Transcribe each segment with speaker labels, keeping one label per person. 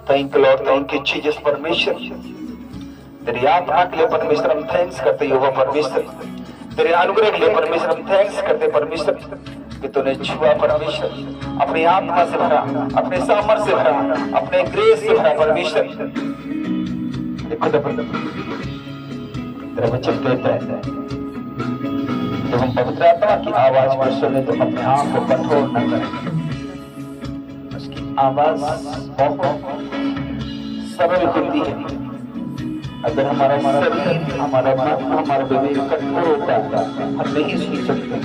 Speaker 1: Thank you Lord, thank you Jesus परमेश्वर, तेरी आत्मा के लिए परमेश्वर हम थैंक्स करते यहोवा परमेश्वर, तेरे अनुग्रह के लिए परमेश्वर हम थैंक्स करते परमेश्वर कि तूने छुआ परमेश्वर, अपनी आत्मा से भरा, अपने सामर्थ से भरा, अपने ग्रेस से भरा परमेश्वर। देखो तेरा वचन कहता है जब हम पवित्र आत्मा की आवाज को सुने तो अपने आप को कठोर न करें। उसकी आवाज बहुत सरल होती है। अगर हमारा शरीर, हमारा मन, हमारा विवेक कठोर होता है हम नहीं सुन सकते।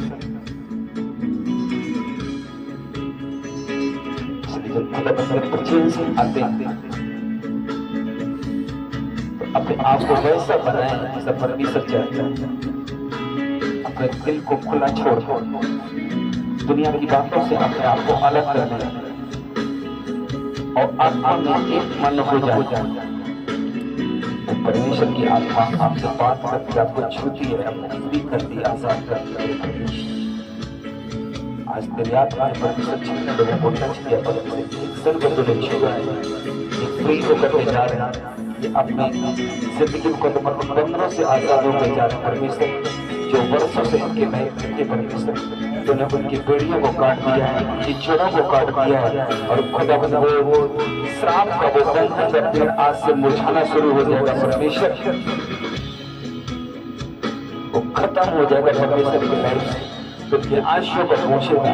Speaker 1: इसलिए जब खुदा अपने वचन से आते हैं तो अपने आप को वैसा बनाए जैसा परमेश्वर चाहता है। अपने दिल को खुला छोड़ दुनिया की बातों से अपने आप को अलग करने और आत्मा में एक मन हो जाए तो परमेश्वर की आत्मा आपसे बात करके आपको छूती है, आपको फ्री करती है, आजाद करती है। आज तेरी आत्मा ने परमेश्वर छूने लोगों को टच किया, परमेश्वर सर बदले छुआ है, ये फ्री होकर जा रहे हैं, ये अपनी जिंदगी को बंधनों से आजाद होकर जा रहे हैं। परमेश्वर जो वर्षों से इनके नए थे, परमेश्वर तूने उनकी बेड़ियों को काट दिया है, उनकी जड़ों को काट दिया है, और खुदा वो श्राप का वो बंधन आज से मुरझाना शुरू हो जाएगा। परमेश्वर वो खत्म हो जाएगा परमेश्वर की लाइफ से, तो उनकी आंसुओं को पहुंचेगा,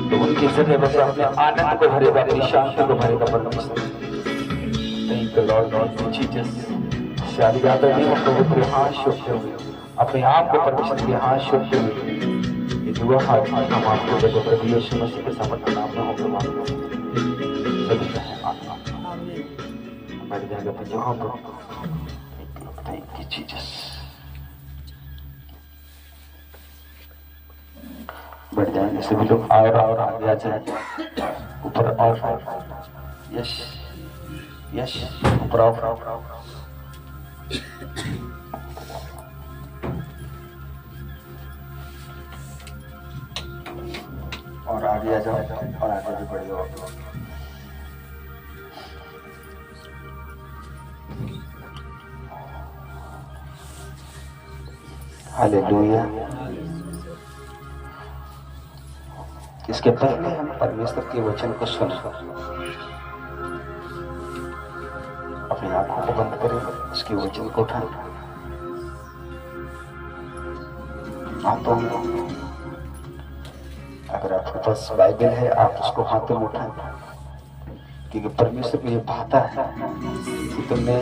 Speaker 1: तो उनकी जगह बस अपने आनंद को भरेगा, अपनी शांति को भरेगा। परमेश्वर थैंक यू लॉर्ड जीसस। शादी यादव जी हम लोगों के हाथ शोधते हुए अपने आप को परमेश्वर के हाथ शोधते हुए ये दुआ हाथ हम आपको देते प्रभु यीशु मसीह के समर्पण नाम में होकर मांगते हैं। सभी कहें आमीन। बैठ जाएंगे अपनी जगहों पर। Thank you Jesus. बैठ जाएंगे सभी लोग, और आगे आ जाएंगे ऊपर, और यश यश ऊपर आओ। और आगे आ जाओ, और आगे भी बढ़िया हो। हालेलुया। इसके पहले हम परमेश्वर के वचन को सुने, अपनी आंखों को बंद करें, उसके वचन को उठाएं। अगर आपके पास बाइबल है आप उसको हाथों में उठाएं, क्योंकि परमेश्वर को ये भाता है कि तुमने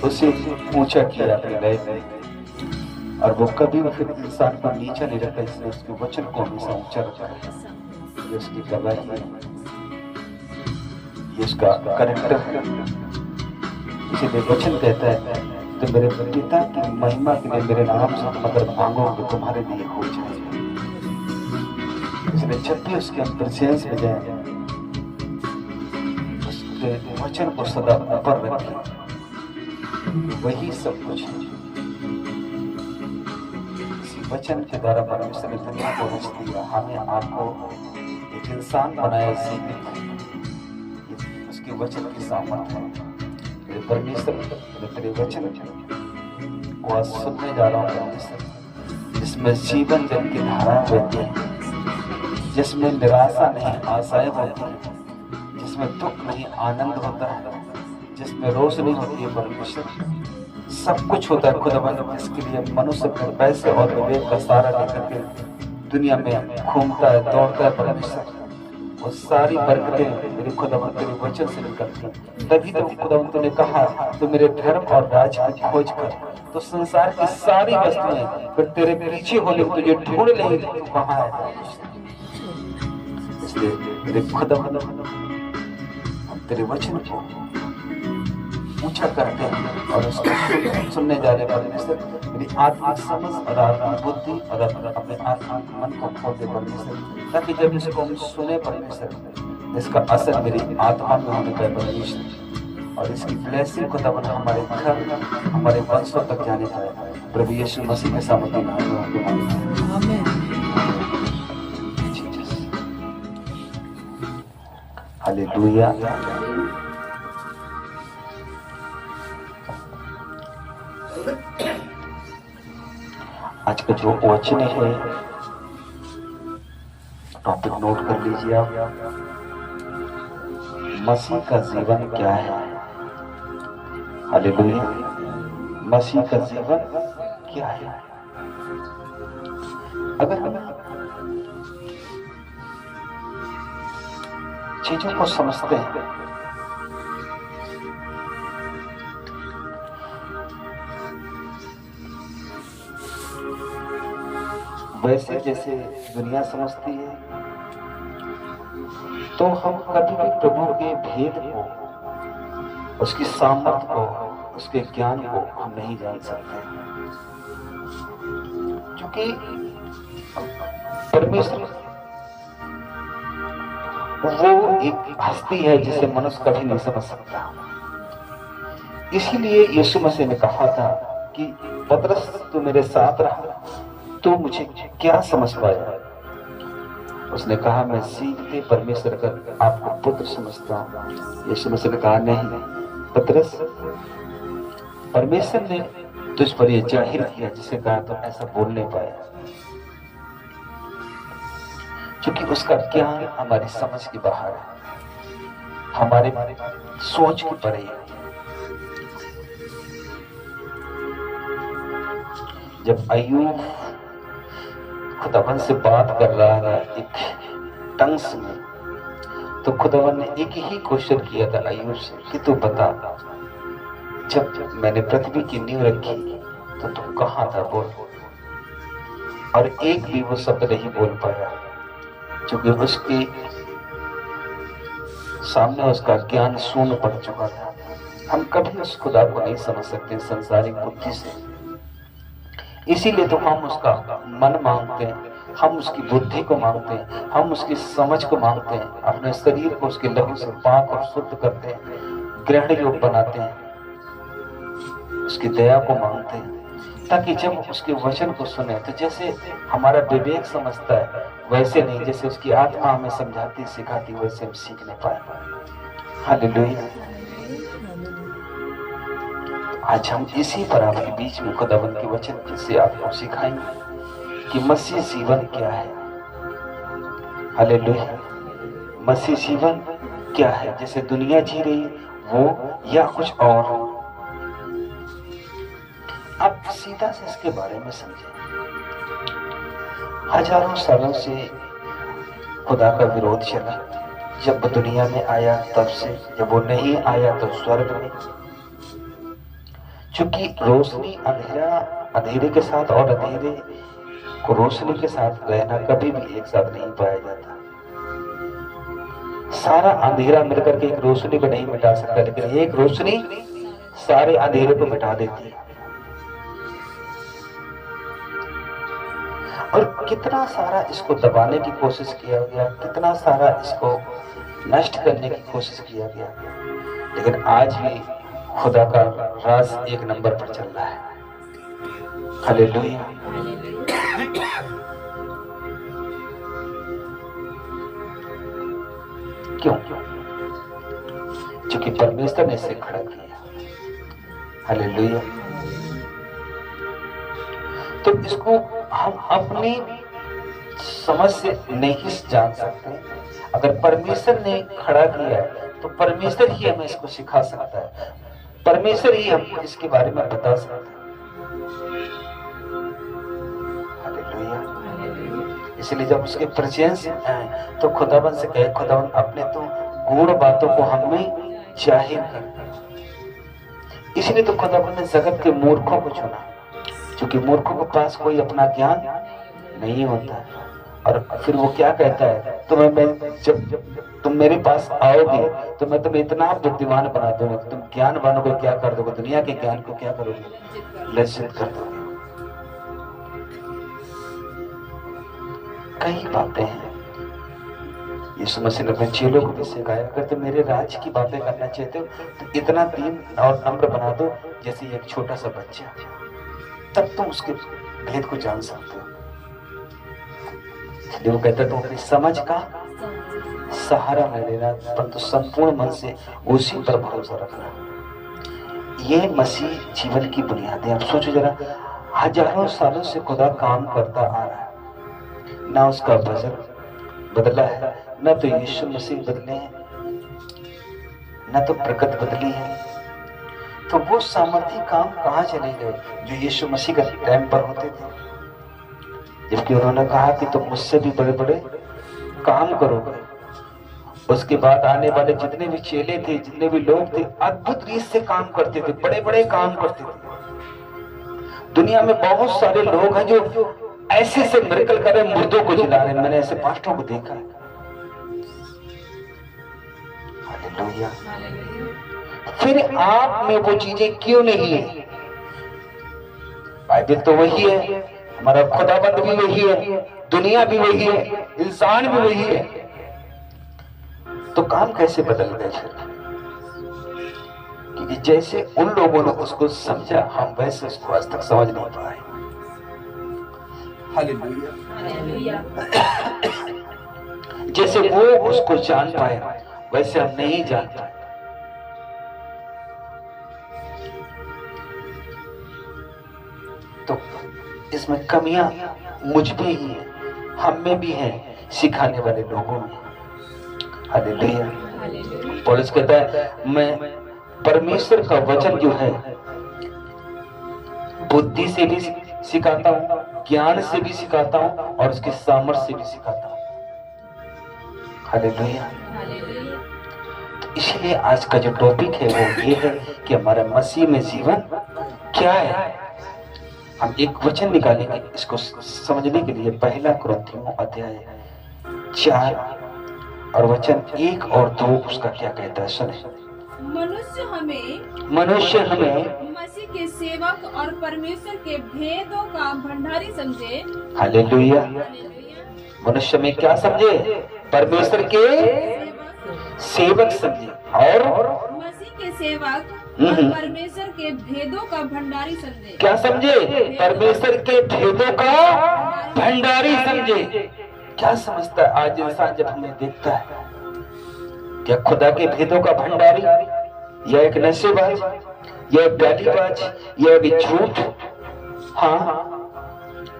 Speaker 1: उसे ऊंचा किया अपनी लाइफ में, और वो कभी फिर इंसान को नीचा नहीं रखा, इसने उसके वचन को हमेशा ऊंचा रखा है। ये उसकी गवाही है, ये उसका कैरेक्टर है। इसीलिए वचन कहता है तो मेरे पिता की महिमा के लिए मेरे नाम से तुम अगर मांगोगे तुम्हारे लिए हो जाएगा। इसलिए जब भी उसके प्रेजेंस में जाए उसके वचन को सदा ऊपर रखें, वही सब कुछ है। इसी वचन के द्वारा परमेश्वर ने दुनिया को रच दिया, हमें आपको एक इंसान बनाया, उसके वचन की सामर्थ्य है। परमेश्वर तेरे वचन को आज सुनने जा रहा हूँ परमेश्वर, जिसमें जीवन जल की धाराएं बहती है, जिसमें निराशा नहीं आशाएं होती है, जिसमें दुख नहीं आनंद होता है, जिसमें रोशनी होती है। परमेश्वर सब कुछ होता है खुदावंद, जिसके लिए मनुष्य पैसे और विवेक का सहारा लेकर के दुनिया में घूमता है, दौड़ता है। परमेश्वर वो सारी बरकतें मेरे खुदावंत तेरे वचन से निकलती हैं। तभी तो खुदावंत ने कहा तो मेरे धर्म और राज की खोज कर, तो संसार की सारी वस्तुएं फिर तेरे पीछे होने तुझे ढूंढ लेंगी, तू कहाँ है। इसलिए मेरे खुदावंत हम तेरे वचन को ऊंचा करते हैं और उसको सुनने जा रहे परमेश्वर। मेरी आत्मिक समझ और आत्मिक बुद्धि और अपने आत्मिक मन को खोल दे परमेश्वर, ताकि जब इसको हम सुने परमेश्वर इसका असर मेरी आत्मा में होने का परमेश्वर, और इसकी ब्लेसिंग को तब हमारे घर हमारे वंशों तक जाने पाए। प्रभु यीशु मसीह के सामर्थ्य नाम में आमीन। हालेलुया। आज का जो वचन है टॉपिक नोट कर लीजिए आप, मसीह का जीवन क्या है। हालेलुया। मसीह का जीवन क्या है। अगर हम चीजों को समझते हैं, वैसे जैसे दुनिया समझती है, तो हम कभी भी प्रभु के भेद को, उसकी सामर्थ को, उसके ज्ञान को हम नहीं जान सकते, क्योंकि परमेश्वर वो एक हस्ती है जिसे मनुष्य कभी नहीं समझ सकता। इसीलिए यीशु मसीह ने कहा था कि पतरस तू मेरे साथ रहा तो मुझे क्या समझ पाया। उसने कहा मैं सीखते परमेश्वर का आपको पुत्र समझता हूँ। यीशु मसीह ने कहा नहीं पतरस, परमेश्वर ने तुझ पर यह जाहिर किया जिसे कहा तो ऐसा बोल नहीं पाया, क्योंकि उसका ज्ञान हमारी समझ के बाहर है, हमारे सोच के परे है। जब अय्यूब खुदावन से बात कर रहा था एक टंग्स में, तो खुदावन ने एक ही क्वेश्चन किया था अय्यूब से कि तू बता, जब मैंने पृथ्वी की नींव रखी तो तू कहाँ था बोल। और एक भी वो शब्द नहीं बोल पाया, क्योंकि उसके सामने उसका ज्ञान शून्य पड़ चुका था। हम कभी उस खुदा को नहीं समझ सकते संसारिक बुद्धि से, इसीलिए तो हम उसका मन मांगते हैं, हम उसकी बुद्धि को मांगते हैं, हम उसकी समझ को मांगते हैं, अपने शरीर को उसके लहू से पाक और शुद्ध करते हैं, ग्रहण योग बनाते हैं, उसकी दया को मांगते हैं, ताकि जब उसके वचन को सुने तो जैसे हमारा विवेक समझता है वैसे नहीं, जैसे उसकी आत्मा हमें समझाती सिखाती वैसे हम सीख नहीं पाए। हालेलुया। आज हम इसी पर आपके बीच में खुदावंद के वचन से आपको सिखाएंगे कि मसीह जीवन क्या है। हालेलुया। मसीह जीवन क्या है, जैसे दुनिया जी रही वो या कुछ और हो। अब सीधा से इसके बारे में समझें। हजारों सालों से खुदा का विरोध चला, जब वो दुनिया में आया तब से, जब वो नहीं आया तो स्वर्ग में। चूंकि रोशनी अंधेरे के साथ और अंधेरे को रोशनी के साथ रहना कभी भी एक साथ नहीं पाया जाता। सारा अंधेरा मिलकर के एक रोशनी को नहीं मिटा सकता, लेकिन एक रोशनी सारे अंधेरे को मिटा देती है। और कितना सारा इसको दबाने की कोशिश किया गया, कितना सारा इसको नष्ट करने की कोशिश किया गया, लेकिन आज भी खुदा का राज एक नंबर पर चल रहा है। हालेलुया। क्यों? क्योंकि परमेश्वर ने इसे खड़ा किया। हालेलुया। तो इसको हम अपनी समझ से नहीं जान सकते। अगर परमेश्वर ने खड़ा किया है तो परमेश्वर ही हमें इसको सिखा सकता है, परमेश्वर ही हमको इसके बारे में बता सकता है। हालेलुया। इसलिए जब उसके प्रेजेंस में आए तो खुदावन से कहे, खुदावन अपने तो गूढ़ बातों को हमें जाहिर कर। इसलिए तो खुदावन ने जगत के मूर्खों को चुना, क्योंकि मूर्खों के पास कोई अपना ज्ञान नहीं होता है। और फिर वो क्या कहता है, जब तुम मेरे पास आओगे तो मैं तुम्हें इतना बुद्धिमान बना दूंगा, तुम ज्ञानवानों को क्या कर दोगे, दुनिया के ज्ञान को क्या करोगे, लज्जित कर दोगे। कई बातें हैं यीशु मसीह ने अपने चेलों को भी सिखाया, अगर तुम मेरे राज्य की बातें करना चाहते हो तो इतना दीन और नम्र बना दो जैसे एक छोटा सा बच्चा, तब तुम उसके भेद को जान सकते हो। वो कहता है तुम अपनी समझ का सहारा न लेना, परंतु संपूर्ण मन से उसी पर भरोसा रखना। ये मसीह जीवन की बुनियाद है। अब सोचो जरा, हजारों सालों से खुदा काम करता आ रहा है, ना उसका वजन बदला है, न तो यीशु मसीह बदले हैं, न तो प्रकृति बदली है। तो वो सामर्थ्य काम कहाँ चले गए जो यीशु मसीह के टाइम पर होते थे, जबकि उन्होंने कहा कि तुम मुझसे भी बड़े बड़े काम करोगे। उसके बाद आने वाले जितने भी चेले थे, जितने भी लोग थे, अद्भुत रीत से काम करते थे, बड़े बड़े काम करते थे। दुनिया में बहुत सारे लोग हैं जो ऐसे से मिरेकल कर रहे, मुर्दों को जिला रहे। मैंने ऐसे पास्टरों को देखा है। हालेलुया। फिर आप में वो चीजें क्यों नहीं है? बाइबल तो वही है, हमारा खुदाबंद भी वही है, दुनिया भी वही है, इंसान भी वही है, तो काम कैसे बदल गए फिर? क्योंकि जैसे उन लोगों ने उसको समझा, हम वैसे उसको आज तक समझ नहीं पाए। हालेलुया। जैसे वो उसको जान पाए वैसे हम नहीं जान पाए। तो इसमें कमियां मुझ में ही है, हम में भी है, सिखाने वाले लोगों में। हालेलुया। पौलुस कहता है मैं परमेश्वर का वचन जो है बुद्धि से भी सिखाता हूं, ज्ञान से भी सिखाता हूं और उसके सामर्थ्य से भी सिखाता हूं। हालेलुया। तो इसलिए आज का जो टॉपिक है वो ये है कि हमारा मसीह में जीवन क्या है। हम एक वचन निकालेंगे इसको समझने के लिए। पहला कुरिन्थियों अध्याय 4 और वचन 1 और 2 उसका क्या कहता है सुने। मनुष्य हमें
Speaker 2: मसीह के सेवक और परमेश्वर के भेदों का भंडारी समझे।
Speaker 1: हालेलुया। मनुष्य में क्या समझे? परमेश्वर के सेवक समझे और
Speaker 2: मसीह के सेवक और परमेश्वर के भेदों का भंडारी समझे।
Speaker 1: क्या समझे? परमेश्वर के भेदों का भंडारी समझे। क्या समझता है आज इंसान जब हमें देखता है? क्या खुदा के भेदों का भंडारी या एक नशेबाज या एक गालीबाज या एक झूठ? हाँ,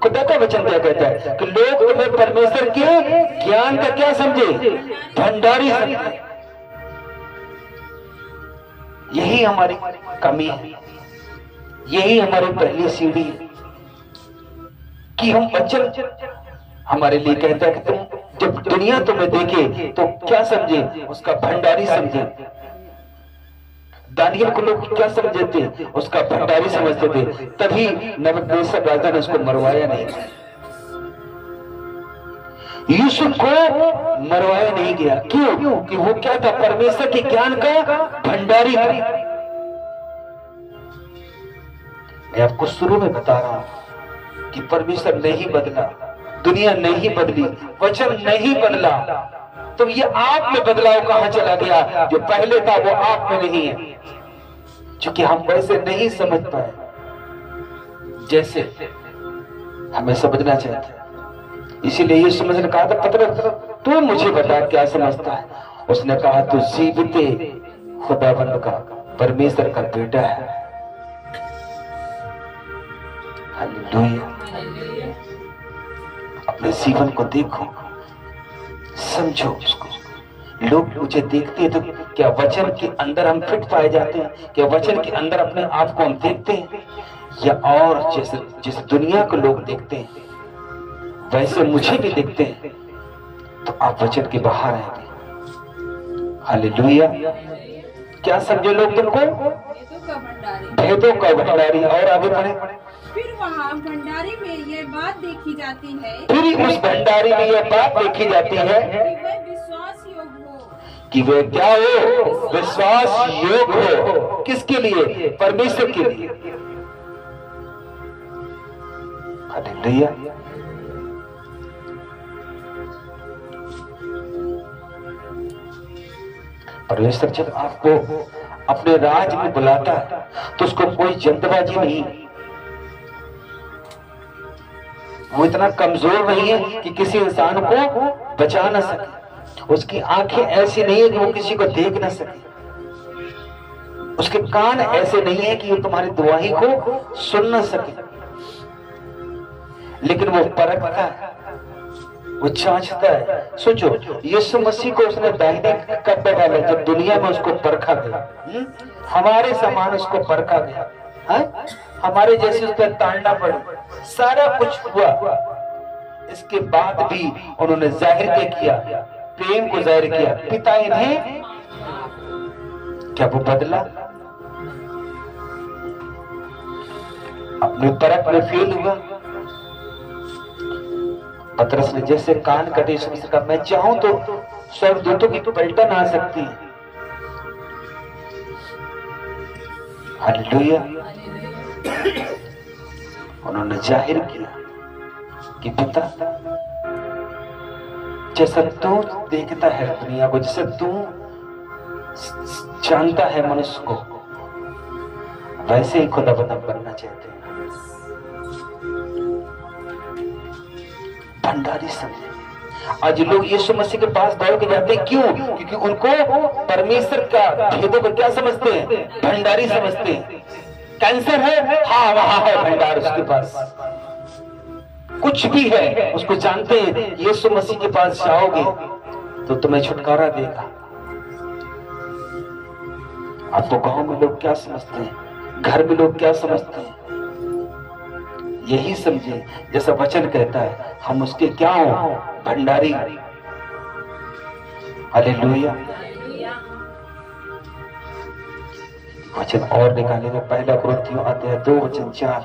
Speaker 1: खुदा का वचन क्या कहता है कि लोग तुम्हें परमेश्वर के ज्ञान का क्या समझे? भंडारी समझे। यही हमारी कमी है, यही हमारी पहली सीढ़ी है कि हम वचन हमारे लिए कहता है कि तुम जब दुनिया तुम्हें देखे तो क्या समझे? उसका भंडारी समझे। दानियल को लोग क्या समझते थे? उसका भंडारी समझते थे। तभी नबूकदनेस्सर राजा ने उसको मरवाया नहीं। यूसुफ को मरवाया नहीं गया। क्यों? क्योंकि वो क्या था? परमेश्वर के ज्ञान का भंडारी था। मैं आपको शुरू में बता रहा हूं कि परमेश्वर नहीं बदला, दुनिया नहीं बदली, वचन नहीं बदला, तो ये आप में बदलाव कहां चला गया? जो पहले था वो आप में नहीं है, क्योंकि हम वैसे नहीं समझ पाए जैसे हमें समझना चाहिए। इसीलिए ये समझने कहा था पतरस तू मुझे बता क्या समझता है? उसने कहा तू जीविते खुदावंद का परमेश्वर का बेटा है। हालेलुया। अपने जीवन को देखो, समझो उसको। लोग मुझे देखते हैं तो क्या वचन के अंदर हम फिट पाए जाते हैं? क्या वचन के अंदर अपने आप को हम देखते हैं? या और जैसे दुनिया को लोग देखते हैं वैसे मुझे भी देखते हैं? तो आप वचन के बाहर आएंगे। हालेलुया। क्या समझे लोग तुमको? भेदों का भंडारी। और आगे बढ़े।
Speaker 2: फिर वहाँ भंडारी में ये बात देखी जाती है,
Speaker 1: फिर उस भंडारी में यह बात देखी जाती है कि वे क्या हो? विश्वास योग्य हो। किसके लिए? परमेश्वर के लिए। हालेलुया। परमेश्वर जब आपको अपने राज में बुलाता है तो उसको कोई जल्दबाजी नहीं। वो इतना कमजोर नहीं है कि किसी इंसान को बचा ना सके। उसकी आंखें ऐसी नहीं है कि वो किसी को देख ना सके। उसके कान ऐसे नहीं है कि वो तुम्हारी दुआही को सुन ना सके। लेकिन वो परखता है, वो जांचता है। सोचो, यीशु मसीह को उसने दाहिने कब डाला जब दुनिया में उसको परखा गया। हमारे समान उसको परखा गया है? हमारे जैसे उस पर ताड़ना पड़ी, सारा कुछ हुआ। इसके बाद भी उन्होंने जाहिर क्या किया? प्रेम को जाहिर किया। पिता इन्हें क्या वो बदला? अपने परख में फेल हुआ। पतरस ने जैसे कान कटे समझ का मैं चाहूं तो स्वर्गदूतों की तो पलटन आ सकती है। हालेलुया। उन्होंने जाहिर किया कि पिता जैसा तू देखता है दुनिया को, जैसे तू जानता है मनुष्य को, वैसे ही खुदा बनना चाहते हैं। भंडारी समझे। आज लोग यीशु मसीह के पास दौड़ के जाते हैं, क्यों? क्योंकि उनको परमेश्वर का भेदों को क्या समझते हैं? भंडारी समझते हैं। कैंसर है, हाँ वहां है भंडार उसके पास। कुछ भी है उसको जानते हैं, यीशु मसीह के पास जाओगे तो तुम्हें छुटकारा देगा। आपको गांव में लोग क्या समझते हैं, घर में लोग क्या समझते हैं? यही समझे जैसा वचन कहता है, हम उसके क्या हो? भंडारी। हालेलुया। वचन और निकालेंगे, पहला कुरिन्थियों अध्याय 2:4।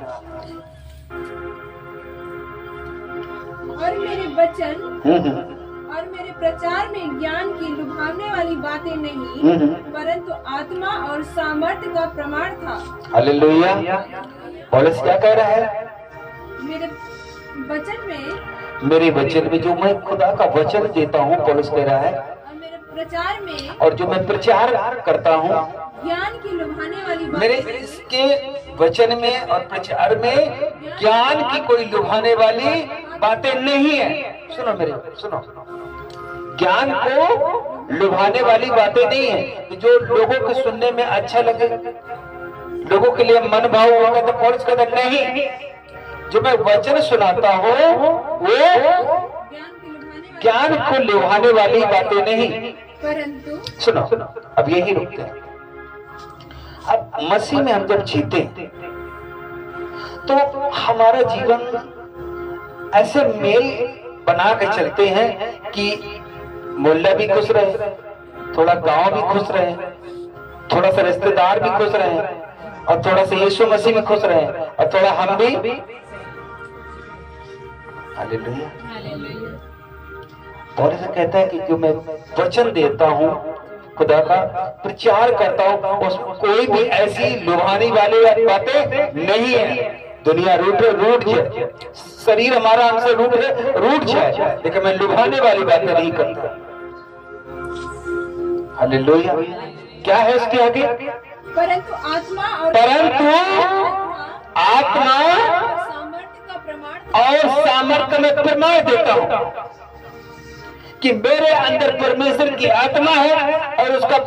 Speaker 2: और मेरे वचन और मेरे प्रचार में ज्ञान की लुभावने वाली बातें नहीं, परंतु आत्मा और सामर्थ्य का प्रमाण था।
Speaker 1: हालेलुया। पौलुस क्या कह रहा है?
Speaker 2: मेरे वचन में
Speaker 1: जो मैं खुदा का वचन देता हूँ, पौलुस कह रहा है,
Speaker 2: और मेरे प्रचार में,
Speaker 1: और जो मैं प्रचार करता हूँ,
Speaker 2: ज्ञान की लुभाने वाली
Speaker 1: मेरे इसके वचन में और प्रचार में ज्ञान की कोई लुभाने वाली बातें नहीं है। सुनो, ज्ञान को लुभाने वाली बातें नहीं है जो लोगों को सुनने में अच्छा लगे, लोगों के लिए मन भाव होगा। तो पौलुस कहता नहीं, जो मैं वचन सुनाता हूँ वो ज्ञान को लुभाने वाली बातें नहीं,
Speaker 2: परंतु
Speaker 1: सुनो, अब यही रुकते हैं। अब मसीह में हम जब जीते तो हमारा जीवन ऐसे मेल बना के चलते हैं कि मोहल्ला भी खुश रहे, थोड़ा गांव भी खुश रहे, थोड़ा सा रिश्तेदार भी खुश रहे, और थोड़ा सा यीशु मसीह में खुश रहे, और थोड़ा हम भी। हालेलुया। पौलुस कहता है कि जो मैं वचन देता हूँ, खुदा का प्रचार करता हूँ, उसमें कोई भी ऐसी लुभाने वाली बातें नहीं है। दुनिया रूठ जाए, शरीर हमारा हमसे रूठ जाए, लेकिन मैं लुभाने वाली बातें नहीं करता। हालेलुया। क्या है इसके आगे?
Speaker 2: परंतु आत्मा और
Speaker 1: सामर्थ्य में प्रमाण देता हूँ कि मेरे अंदर परमेश्वर की आत्मा है, और उसका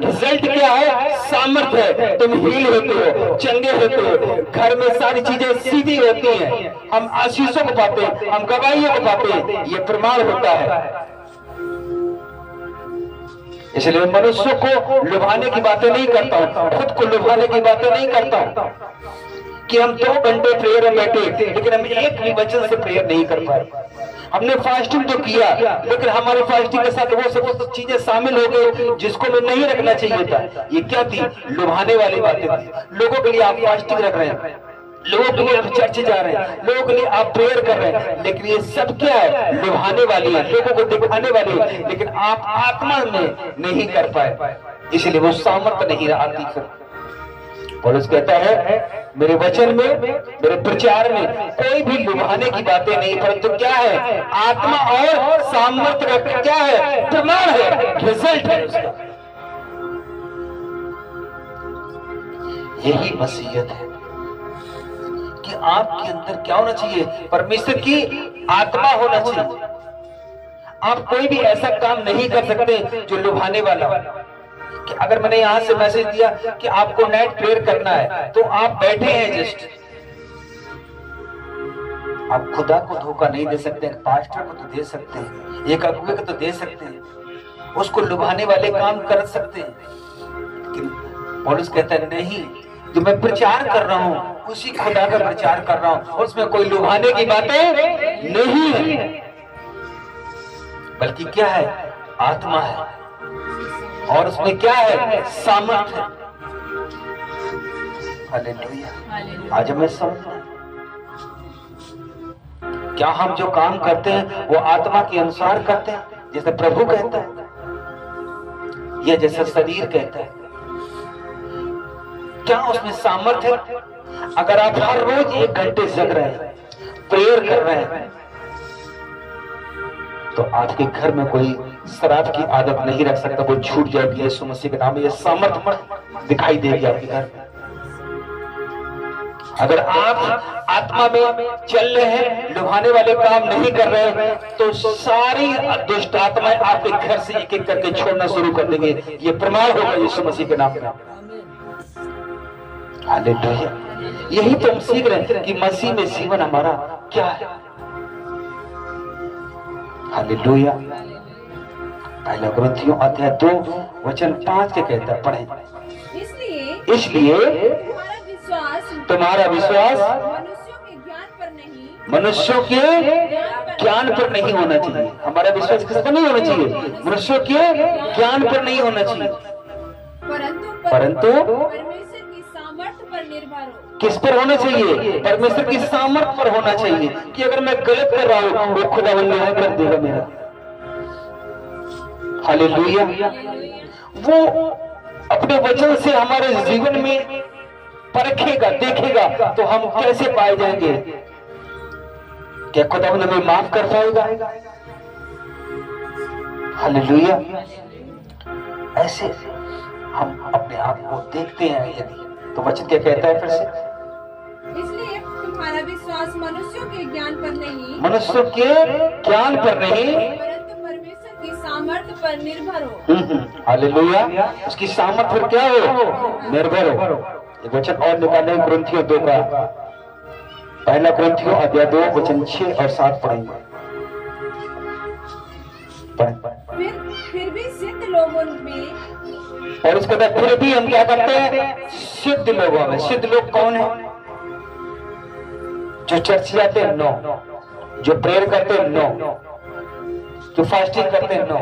Speaker 1: रिजल्ट क्या है? सामर्थ्य है। तुम हील होते हो, चंगे होते हो, घर में सारी चीजें सीधी होती हैं, हम आशीषों को पाते हैं, हम गवाहियों को पाते हैं। ये प्रमाण होता है। इसलिए मनुष्य को लुभाने की बातें नहीं करता हूँ, खुद को लुभाने की बातें नहीं करता हूँ कि हम 2 घंटे प्रेयर में बैठे, लेकिन हम एक भी वचन से प्रेयर नहीं कर पाए। हमने फास्टिंग तो किया, लेकिन हमारे फास्टिंग के साथ वो सब चीजें शामिल हो गई जिसको में नहीं रखना चाहिए था। ये क्या थी? लुभाने वाली बातें थी। लोगों के लिए आप फास्टिंग रख रहे हैं, लोगों के लिए आप चर्च जा रहे हैं, लोगों के लिए आप प्रेयर कर रहे हैं, लेकिन ये सब क्या है? लुभाने वाली है, लोगों को दिखाने वाली है, लेकिन आप आत्मा में नहीं कर पाए, इसलिए वो सामर्थ्य नहीं आती। फिर पौलुस कहता है, मेरे वचन में, मेरे प्रचार में कोई भी लुभाने की बातें नहीं, परंतु क्या है? आत्मा और सामर्थ्य का क्या है? प्रमाण है, रिजल्ट है उसका। यही मसीहत है कि आपके अंदर क्या होना चाहिए? परमेश्वर की आत्मा होना चाहिए। आप कोई भी ऐसा काम नहीं कर सकते जो लुभाने वाला हो। कि अगर मैंने यहां से मैसेज दिया कि आपको नाइट प्रेयर करना है, तो आप बैठे हैं जस्ट, आप खुदा को धोखा नहीं दे सकते। पास्टर को तो दे सकते हैं, एक अगुवे को तो दे सकते हैं, उसको लुभाने वाले काम कर सकते हैं, लेकिन पौलुस कहता है नहीं, जो मैं प्रचार कर रहा हूं उसी खुदा का प्रचार कर रहा हूं, उसमें कोई लुभाने की बातें नहीं है, बल्कि क्या है? आत्मा है, और उसमें क्या है? सामर्थ्य। हालेलुया। आज हमें समझना, क्या हम जो काम करते हैं वो आत्मा के अनुसार करते हैं, जैसे प्रभु कहता है, या जैसे शरीर कहता है? क्या उसमें सामर्थ्य है? अगर आप हर रोज 1 घंटे जग रहे हैं, प्रेयर कर रहे हैं, तो आपके घर में कोई शराब की आदत नहीं रख सकता, वो छूट जाएगी यीशु मसीह के नाम में। ये सामर्थ्य दिखाई देगी आपके घर में। अगर आप आत्मा में चल रहे हैं, लुभाने वाले काम नहीं कर रहे हैं, तो सारी दुष्ट आत्माएं आपके घर से एक एक करके छोड़ना शुरू कर देंगे। ये प्रमाण होगा यीशु मसीह के नाम में। हालेलुया। यही तो हम सीख रहे हैं कि मसीह में जीवन हमारा क्या है। हालेलुया। पहला कुरिन्थियों अध्याय 2 वचन 5 के कहता है, पढ़ें। इसलिए तुम्हारा विश्वास मनुष्यों के ज्ञान पर नहीं होना चाहिए। हमारा विश्वास किस पर नहीं होना चाहिए? मनुष्यों के ज्ञान पर नहीं होना चाहिए, परंतु किस पर होना चाहिए? परमेश्वर की सामर्थ्य पर होना चाहिए। कि अगर मैं गलत कर रहा हूं, वो खुदावंद न्याय कर देगा मेरा। हालेलुया। वो अपने वचन से हमारे जीवन में परखेगा, देखेगा, तो हम कैसे पाए जाएंगे? क्या खुदावंद हमें माफ कर पाएगा? हालेलुया। ऐसे हम अपने आप को देखते हैं। यदि तो वचन क्या कहता है फिर से?
Speaker 2: इसलिए तुम्हारा विश्वास मनुष्यों के ज्ञान पर नहीं,
Speaker 1: मनुष्यों के ज्ञान पर नहीं,
Speaker 2: परंतु परमेश्वर की सामर्थ्य पर निर्भर हो।
Speaker 1: हालेलुया। उसकी सामर्थ्य पर क्या हो? निर्भर हो। एक वचन और निकालें, कुरिन्थियों 2 का पहला कुरिन्थियों अध्याय 2 वचन 6 और 7 पढ़ेंगे।
Speaker 2: फिर भी सिद्ध लोगों में,
Speaker 1: और उसके बाद फिर भी हम क्या करते हैं? सिद्ध लोगों में। सिद्ध लोग कौन है? जो चर्च जाते हैं? नो। जो प्रेयर करते हैं? नो। जो फास्टिंग करते हैं? नो।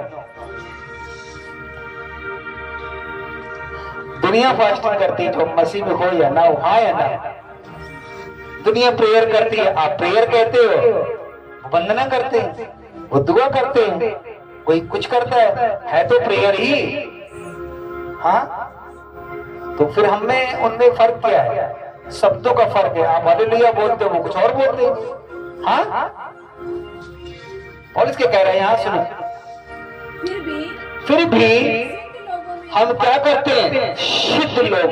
Speaker 1: दुनिया फास्टिंग करती है, जो मसीह में हो या ना हो, हाँ या ना? दुनिया प्रेयर करती है, आप प्रेयर कहते हो। वंदना करते हैं, वो दुआ करते हैं, कोई कुछ करता है तो प्रेयर ही। हाँ, तो फिर हमें उनमें फर्क क्या है? शब्दों का फर्क है। आप हालेलुया बोलते हो, वो कुछ और बोलते हैं। हाँ, और इसके कह रहे हैं यहाँ सुनो। फिर भी हम क्या करते हैं? सिद्ध लोग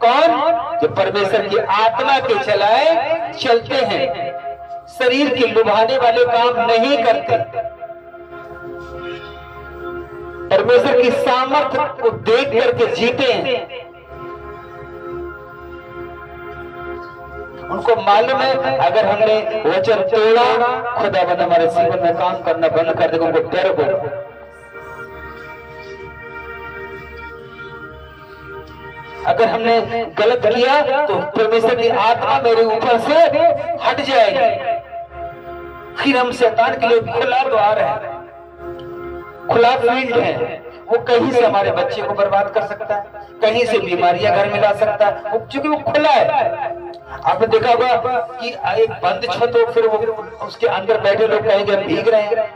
Speaker 1: कौन? जो परमेश्वर की आत्मा के चलाए चलते हैं, शरीर के लुभाने वाले काम नहीं करते, परमेश्वर की सामर्थ्य को देख करके जीते हैं। उनको मालूम है अगर हमने वचन तोड़ा, खुदावंद हमारे जीवन में काम करना बंद कर देगा। उनको डर हो। अगर हमने गलत किया तो परमेश्वर की आत्मा मेरे ऊपर से हट जाएगी। फिर हम शैतान के लिए खुला द्वार है, खुला फील्ड है। वो कहीं से हमारे बच्चे को बर्बाद कर सकता है, कहीं से बीमारियां घर में ला सकता है, क्योंकि वो खुला है। आपने देखा होगा कि एक बंद छत हो, फिर वो उसके अंदर बैठे लोग कहेंगे भीग रहे हैं।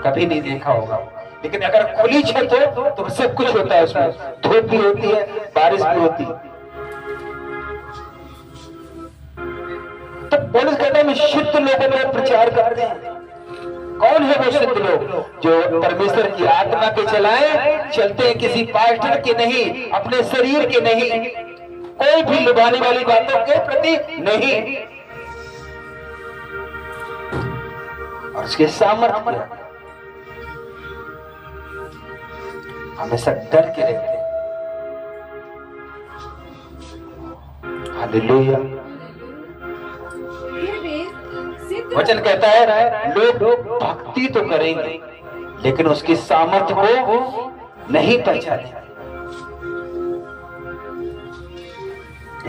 Speaker 1: कभी नहीं देखा होगा। लेकिन अगर खुली छत हो तो सब कुछ होता है, उसमें धूप भी होती है, बारिश भी होती है। तो पौलुस कहता है मैं शुद्ध लोगों में प्रचार करते हैं। कौन है वो शुद्ध लोग? जो परमेश्वर की आत्मा के चलाए चलते हैं, किसी पास्टर के नहीं, अपने शरीर के नहीं, कोई भी लुभाने वाली बातों के प्रति नहीं, और उसके सामर्थ्य हमेशा डर के रहते हैं। हालेलुया। वचन कहता है लोग भक्ति तो करेंगे लेकिन उसकी सामर्थ्य को नहीं पहचानेंगे।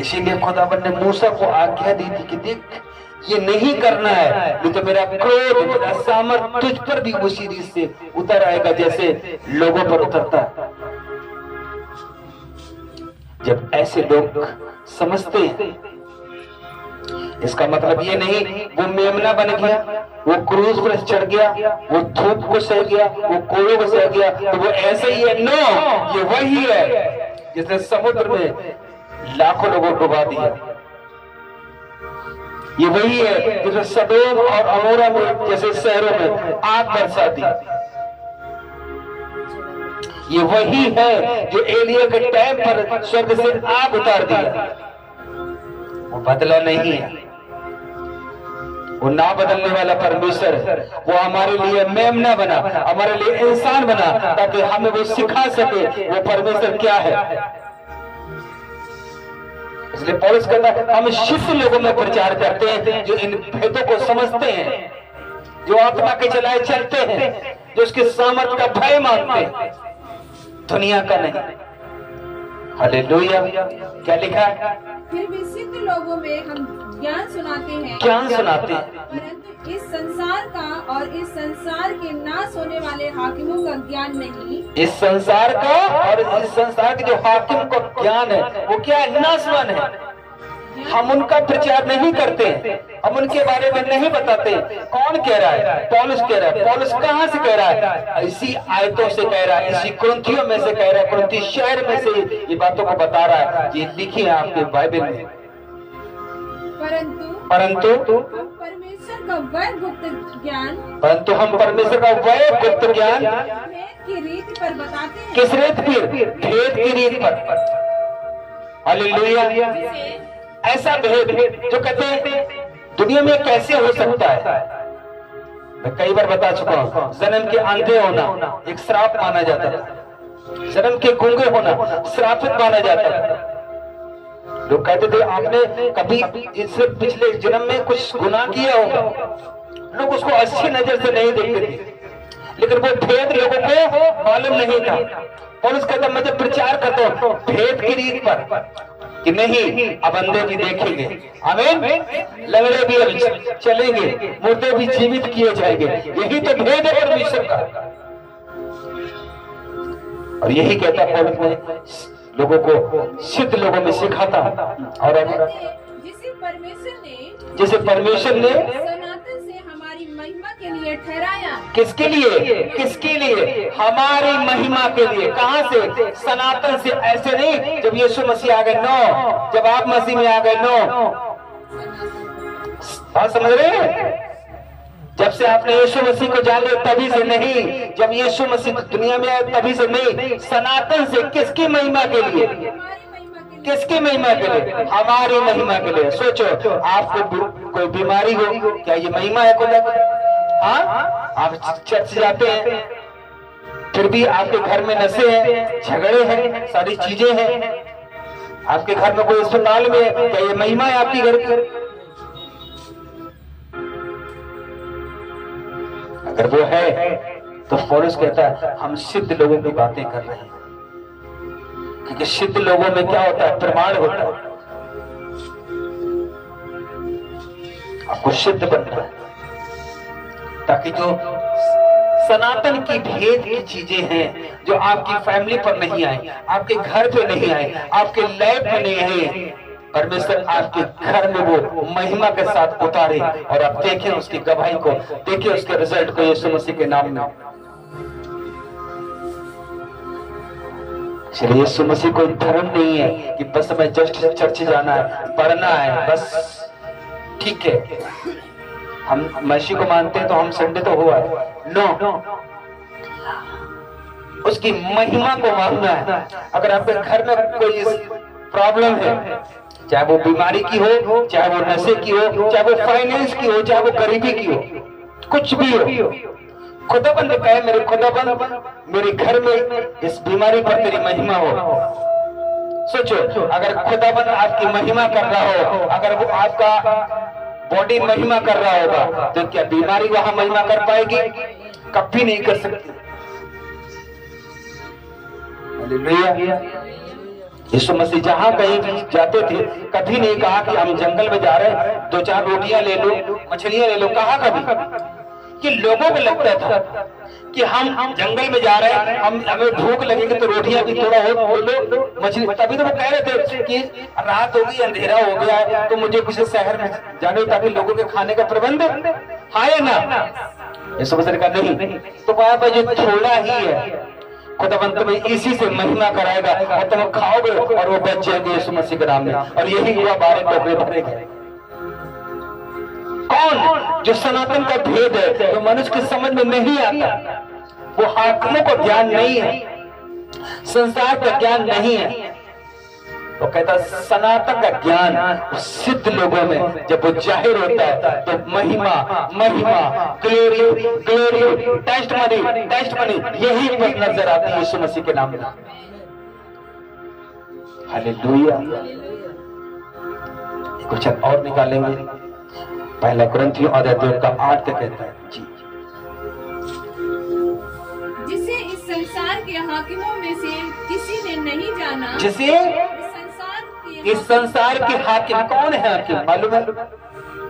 Speaker 1: इसीलिए खुदावंद ने मूसा को आज्ञा दी थी कि देख ये नहीं करना है, नहीं तो मेरा क्रोध, मेरा सामर्थ तुझ पर भी उसी रीत से उतर आएगा जैसे लोगों पर उतरता है। जब ऐसे लोग समझते हैं, इसका मतलब ये नहीं वो मेमना बन गया, वो क्रूज पर चढ़ गया, वो धूप को सह गया, वो कोड़ों को सह गया, तो वो ऐसे ही है। नो, ये वही है जिसने समुद्र में लाखों लोगों को डुबा दिया। ये वही है जिसमें सदोम और अमोरा में जैसे शहरों में आग बरसा दी। ये वही है जो एलिया के टाइम पर स्वर्ग से आग उतार दिया। वो बदला नहीं है, वो ना बदलने वाला परमेश्वर, वो हमारे लिए मेमना बना, हमारे लिए इंसान बना, ताकि हमें वो सिखा सके वो परमेश्वर क्या है। इसलिए पौलुस कहता है हम शिष्य लोगों में प्रचार करते हैं जो इन भेदों को समझते हैं, जो आत्मा के चलाए चलते हैं, जो उसके सामर्थ्य का भय मानते हैं, दुनिया का नहीं। हालेलुया। क्या लिखा है?
Speaker 2: फिर भी सिद्ध लोगों में हम ज्ञान सुनाते हैं, परंतु इस संसार का और इस संसार के नाश होने वाले हाकिमों का ज्ञान नहीं।
Speaker 1: इस संसार का और इस संसार के जो हाकिम का ज्ञान है वो क्या है? नाशवान है। हम उनका प्रचार नहीं करते, हम उनके बारे में नहीं बताते। कौन कह रहा है? पौलुस कह रहा है। पौलुस कहाँ से कह रहा है? इसी आयतों से कह रहा है, इसी कुरिन्थियों में से कह रहा है, कुरिन्थी शहर में से ये बातों को बता रहा है। ये लिखी है आपके बाइबल में। परंतु
Speaker 2: हम परमेश्वर का वह गुप्त ज्ञान,
Speaker 1: परंतु हम परमेश्वर का वह गुप्त ज्ञान
Speaker 2: भेद की रीत पर बताते हैं।
Speaker 1: किस रीत पर? भेद की रीत पर। हालेलुया। ऐसा भेद जो कहते हैं दुनिया में कैसे हो सकता है। मैं कई बार बता चुका हूँ, जन्म के अंधे होना एक श्राप माना जाता था, जन्म के गूंगे होना श्रापित माना जाता था। लोग कहते थे आपने कभी इससे पिछले जन्म में कुछ गुनाह किया होगा, लोग उसको अच्छी नजर से नहीं देखते थे, लेकिन वो भेद लोगों को मालूम नहीं था। और उसका जब मैं प्रचार करता हूँ भेद की रीत पर कि नहीं, अब अंधे भी देखेंगे, आमीन, लंगड़े भी अब चलेंगे, मुर्दे भी जीवित किए जाएंगे। यही तो भेद है परमेश्वर का। और यही कहता पौलुस ने लोगों को, सिद्ध लोगों में सिखाता। और जिसे परमेश्वर ने
Speaker 2: सनातन से हमारी महिमा के लिए ठहराया।
Speaker 1: किसके लिए? किसके लिए? हमारी महिमा के लिए। कहाँ से? सनातन से। ऐसे नहीं जब यीशु मसीह आ गए, नो, जब आप मसीह में आ गए, नो। बात समझ रहे हैं? जब से आपने यीशु मसीह को जान लिया तभी से नहीं, जब यीशु मसीह दुनिया में आए तभी से नहीं, सनातन से। किसकी महिमा के लिए? किसकी महिमा के लिए? हमारी महिमा के लिए। सोचो, आपको कोई बीमारी हो, क्या ये महिमा है कोई? हाँ, आप चर्च जाते हैं, फिर भी आपके घर में नशे हैं, झगड़े हैं, सारी चीजें हैं। आपके घर में कोई अस्पताल में, क्या ये महिमा है आपकी घर की? अगर वो है तो पौलुस कहता है हम सिद्ध लोगों की बातें कर रहे हैं, क्योंकि सिद्ध लोगों में क्या होता है? प्रमाण होता है। आपको सिद्ध बनना है, ताकि जो सनातन की भेद की चीजें हैं जो आपकी फैमिली पर नहीं आए, आपके घर पे नहीं आए, आपके लाइफ में नहीं आए, परमेश्वर आपके घर में वो महिमा के साथ उतारे और आप देखें उसकी गवाही को, देखें उसके रिजल्ट को यीशु मसीह के नाम में। इसलिए यीशु मसीह कोई धर्म नहीं है कि बस हमें जस्ट चर्च जाना है, पढ़ना है, बस ठीक है। हम मसीह को मानते हैं तो हम संडे तो हुआ है, नो, उसकी महिमा को मानना है। अगर आपके घर में कोई प्रॉब्लम है, चाहे वो बीमारी की हो, चाहे वो नशे की हो, चाहे वो फाइनेंस की हो, चाहे वो गरीबी की हो, कुछ भी हो, खुदाबंद कहे मेरे खुदाबंद मेरे घर में इस बीमारी पर तेरी महिमा हो। सोचो, अगर खुदाबंद आपकी महिमा कर रहा हो, अगर वो आपका बॉडी महिमा कर रहा होगा, तो क्या बीमारी वहां महिमा कर पाएगी? कभी नहीं कर सकती। हालेलुया। यीशु मसीह जहां कहीं भी जाते थे कभी नहीं कहा कि हम जंगल में जा रहे हैं, 2-4 रोटियां ले लो, मछलियां ले लो। कहा कभी? कि लोगों को लगता था कि हम जंगल में जा रहे हैं, हमें भूख लगेगी तो रोटियां भी थोड़ा हो लो, मछली। तभी तो वो कह रहे थे कि रात होगी, अंधेरा हो गया है, तो मुझे किसी शहर में जाने ताकि लोगों के खाने का प्रबंध है या ना। यीशु मसीह का नहीं, तो वहां पर जो थोड़ा ही है खुदावंत में इसी से महिमा कराएगा और तुम खाओगे और वो बच जाएंगे यीशु मसीह के नाम में। और यही हुआ, 12 टोकरे भरे गए। कौन? जो सनातन का भेद है, तो मनुष्य के समझ में नहीं आता। वो हाकिमों को ज्ञान नहीं है, संसार का ज्ञान नहीं है। वो कहता सनातन का ज्ञान सिद्ध लोगों में जब वो जाहिर होता है तो महिमा महिमा ग्लोरी ग्लोरी टेस्टमनी यही पर नजर आती है यीशु मसीह के नाम में। हालेलुया। कुछ और निकालेंगे। पहला कुरिन्थियों अध्याय 2 का 8 तक कहता है जी,
Speaker 2: जिसे इस संसार के हाकिमों में से किसी ने नहीं जाना।
Speaker 1: जिसे इस संसार के हाकिम कौन है? हाकिम मालूम है?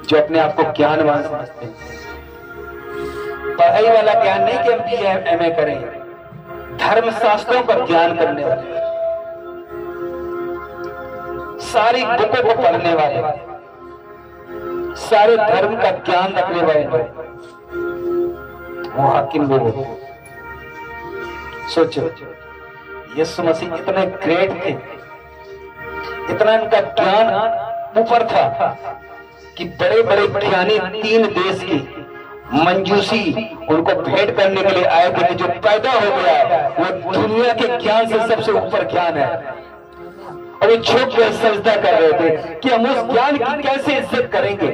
Speaker 1: जो अपने आप को ज्ञानवान समझते हैं। पढ़ाई वाला ज्ञान नहीं कि हम BA MA करेंगे, धर्म शास्त्रों का ज्ञान करने वाले, सारी बुकों को पढ़ने वाले, सारे धर्म का ज्ञान रखने वाले, वो हाकिम लोग। सोचो यीशु मसीह इतने ग्रेट थे, इतना इनका ज्ञान ऊपर था कि बड़े बड़े ज्ञानी 3 देश की मंजूसी उनको भेंट करने के लिए आए थे कि जो पैदा हो गया है वो दुनिया के ज्ञान से सबसे ऊपर ज्ञान है। और वो झुक कर सजदा कर रहे थे कि हम उस ज्ञान की कैसे इज्जत करेंगे।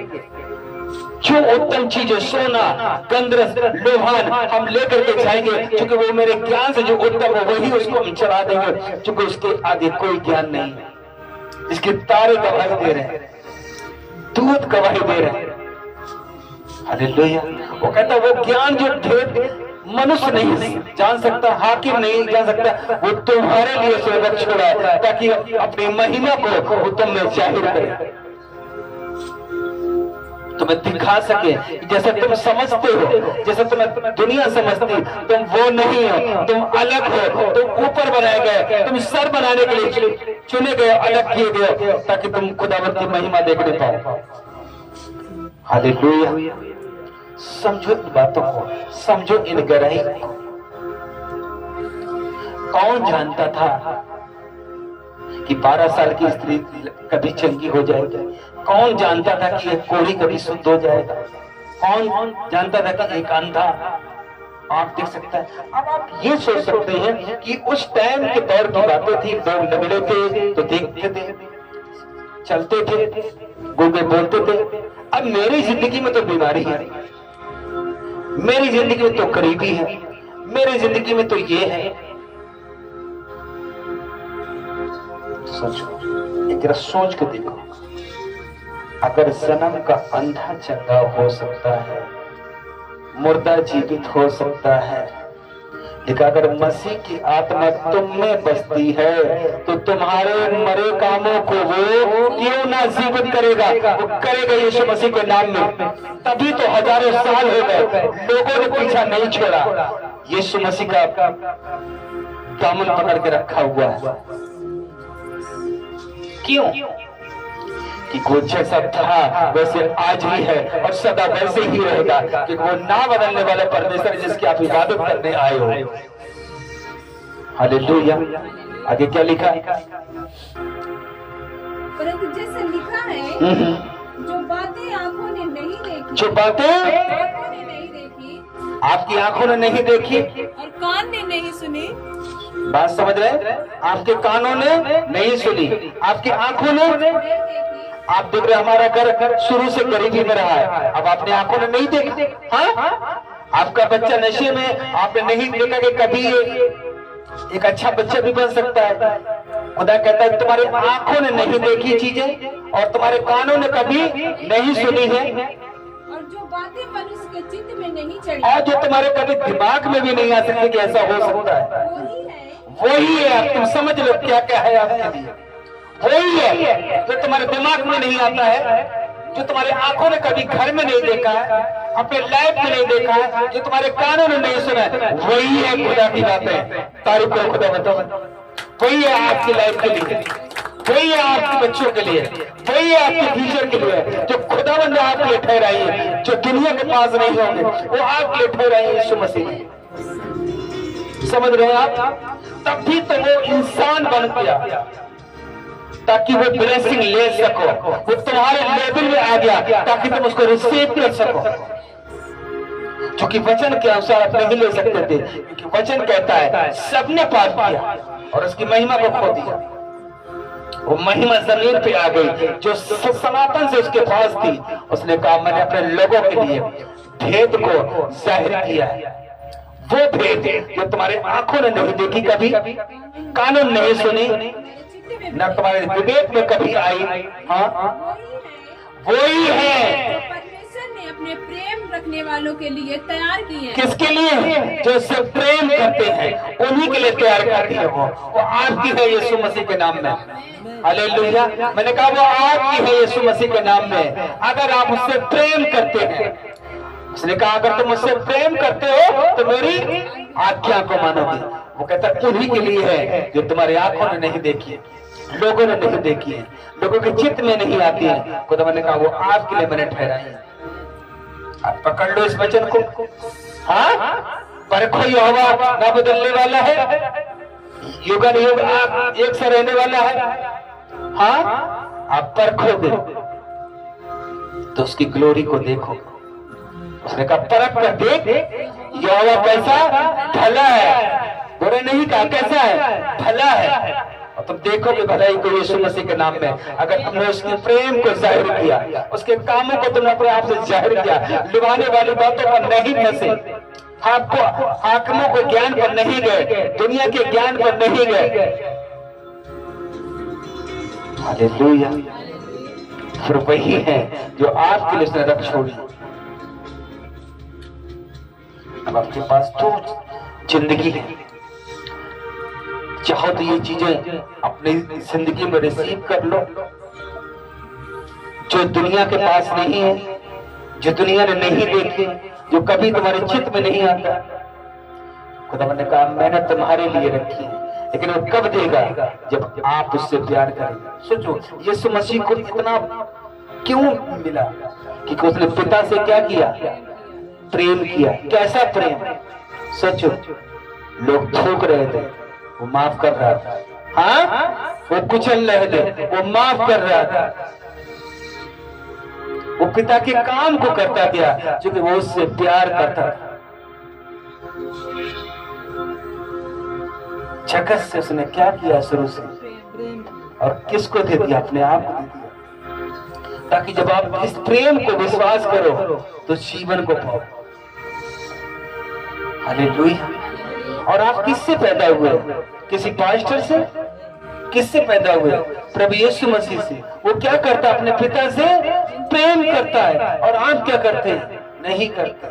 Speaker 1: जो उत्तम चीज है, सोना गंधरस लोहान हम लेकर के जाएंगे, क्योंकि वो मेरे ज्ञान से जो उत्तम है वही उसको हम चला देंगे, क्योंकि उसके आगे कोई ज्ञान नहीं है। इसके तारे गवाही दे रहे हैं, दूध गवाही दे रहे हैं। हालेलुया। वो कहता वो ज्ञान जो भेद मनुष्य नहीं जान सकता, हाकिम नहीं जान सकता, वो तुम्हारे लिए स्वर्ग छोड़ा है ताकि अपनी महिमा को वो तुम में जाहिर करे, तुम्हें दिखा सके। जैसे तुम समझते हो, जैसे तुम्हें दुनिया समझती, तुम वो नहीं हो, तुम अलग हो, तुम ऊपर बनाए गए, तुम सर बनाने के लिए चुने गए, अलग किए गए ताकि तुम खुदावंत की महिमा देखने पाओ। हालेलुया। समझो इन बातों को, समझो इन गहराई को। कौन जानता था कि 12 साल की स्त्री कभी चंगी हो जाएगी? कौन जानता था कि एक कोढ़ी कभी शुद्ध हो जाएगा? कौन जानता था कि एक अंधा आंख देख सकता है? अब आप ये सोच सकते हैं कि उस टाइम के दौर की बातें थी, लोग लंगड़े थे तो देखते थे, चलते थे, गूंगे बोलते थे। अब मेरी जिंदगी में तो बीमारी है, मेरी जिंदगी में तो गरीबी है, मेरी जिंदगी में तो ये है। सोचो, एक जरा सोच के देखो, अगर जन्म का अंधा चंगा हो सकता है, मुर्दा जीवित हो सकता है, लेकिन अगर मसीह की आत्मा तुम में बसती है तो तुम्हारे मरे कामों को वो क्यों ना जीवित करेगा? वो करेगा यीशु मसीह के नाम में। तभी तो हजारों साल हो गए लोगों ने पीछा नहीं छोड़ा, यीशु मसीह का दामन पकड़ के रखा हुआ है। क्यों? कि वो जैसा था वैसे आज भी है और सदा वैसे ही रहेगा, कि वो ना बदलने वाला परमेश्वर जिसकी आप इबादत करने आए हो। हालेलुया। आगे क्या लिखा है?
Speaker 2: परंतु जैसे लिखा है, जो बातें आंखों ने नहीं देखी,
Speaker 1: जो बातें
Speaker 2: आंखों ने नहीं देखी,
Speaker 1: आपकी आंखों ने नहीं देखी
Speaker 2: और कान ने नहीं सुनी।
Speaker 1: बात समझ रहे? आपके कानों ने नहीं सुनी, आपकी आंखों ने। आप देख रहे हमारा घर शुरू से गरीबी में रहा है, अब आपने आंखों ने नहीं देखा। हाँ, आपका बच्चा नशे में, आपने नहीं देखा कि कभी एक अच्छा बच्चा भी बन सकता है। खुदा कहता है तुम्हारे आंखों ने नहीं देखी चीजें और तुम्हारे कानों ने कभी नहीं सुनी है,
Speaker 2: और जो बातें मनुष्य के चित्त में नहीं चढ़ी,
Speaker 1: और जो तुम्हारे कभी दिमाग में भी नहीं आ सकती कि ऐसा हो सकता है, वही है। अब तुम समझ लो क्या क्या है आपके लिए, वही है जो तुम्हारे दिमाग में नहीं आता है, जो तुम्हारे आंखों ने कभी घर में नहीं देखा है, अपने लाइफ में नहीं देखा है, जो तुम्हारे कानों ने नहीं सुना है, वही है खुदा की बातें। तारीफ करो खुदा, बताओ वही है आपकी लाइफ के लिए, वही है आपके बच्चों के लिए, वही है आपके फ्यूचर के लिए, जो खुदावंद ने आपके लिए ठहराई है, जो दुनिया के पास नहीं होंगे वो आपके लिए ठहराई है यीशु मसीह। समझ रहे हैं आप? तब भी तो वो इंसान बन गया, ताकि वो ब्लेसिंग ले सको, वो तुम्हारे लेवल में आ गया ताकि तुम उसको रिसीव कर सको। क्योंकि वचन के अनुसार आप नहीं ले सकते थे, क्योंकि वचन कहता है सबने पाप किया और उसकी महिमा को खो दिया। वो महिमा जमीन पे आ गई जो सनातन से उसके पास थी। उसने कहा मैंने अपने लोगों के लिए भेद को जाहिर किया है, वो भेद जो तुम्हारे आंखों ने नहीं देखी, कभी कानून नहीं सुनी, न तुम्हारे विवेक में कभी आई। हाँ, वही है
Speaker 2: परमेश्वर ने अपने प्रेम रखने वालों के लिए तैयार किए।
Speaker 1: किसके लिए? जो उससे प्रेम करते हैं उन्हीं के लिए तैयार करती है। वो आपकी है यीशु मसीह के नाम में। हालेलुया। मैंने कहा वो आपकी है यीशु मसीह के नाम में, अगर आप उससे प्रेम करते हैं। उसने कहा अगर तुम मुझसे प्रेम करते हो तो मेरी आज्ञा को मानोगे। वो कहता उन्हीं के लिए है जो तुम्हारी आंखों ने नहीं देखी है, लोगों ने नहीं देखी है, लोगों के चित्त में नहीं आती है। खुदा मैंने कहा वो आपके लिए मैंने ठहराई है। आप पकड़ लो इस वचन को। हाँ, परखो यहोवा ना बदलने वाला है, युगन युग आप एक से रहने वाला है। हाँ, आप परखोगे तो उसकी ग्लोरी को देखो। उसने कहा परख कर देख यहोवा कैसा भला है, बुरा नहीं कहा, कैसा है, भला है। और तुम देखोगे भलाई को यीशु मसीह के नाम में। अगर तुमने उसके प्रेम को जाहिर किया, उसके कामों को तुमने अपने आप से जाहिर किया, लुभाने वाली बातों पर नहीं फंसे, आपको हाकिमों के ज्ञान पर नहीं गए, दुनिया के ज्ञान पर नहीं गए। हालेलुया। फिर वही है जो आपके लिए उसने रख छोड़ी। अब आपके पास तो जिंदगी है, चाहो तो ये चीजें अपनी जिंदगी में रिसीव कर लो जो दुनिया के पास नहीं है, जो दुनिया ने नहीं देखी, जो कभी तुम्हारे चित्त में नहीं आता। खुदा ने कहा मैंने तुम्हारे लिए रखी है, लेकिन वो कब देगा? जब आप उससे प्यार करेंगे। सोचो यीशु मसीह को इतना क्यों मिला? क्योंकि उसने पिता से क्या किया? प्रेम किया। कैसा प्रेम? सोचो, लोग थूक रहे थे, वो माफ कर रहा था। हाँ, वो कुचल रहे थे, वो माफ कर रहा था। वो पिता के काम को करता गया क्योंकि वो उससे प्यार करता था। जगत से उसने क्या किया शुरू से, और किसको दे दिया? अपने आप को दे दिया, ताकि जब आप इस प्रेम को विश्वास करो तो जीवन को पाओ। हालेलुया। और आप किससे पैदा हुए? किसी पास्टर से? किससे पैदा हुए? प्रभु यीशु मसीह से। वो क्या करता? अपने पिता से प्रेम करता है। और आप क्या करते हैं? नहीं करते,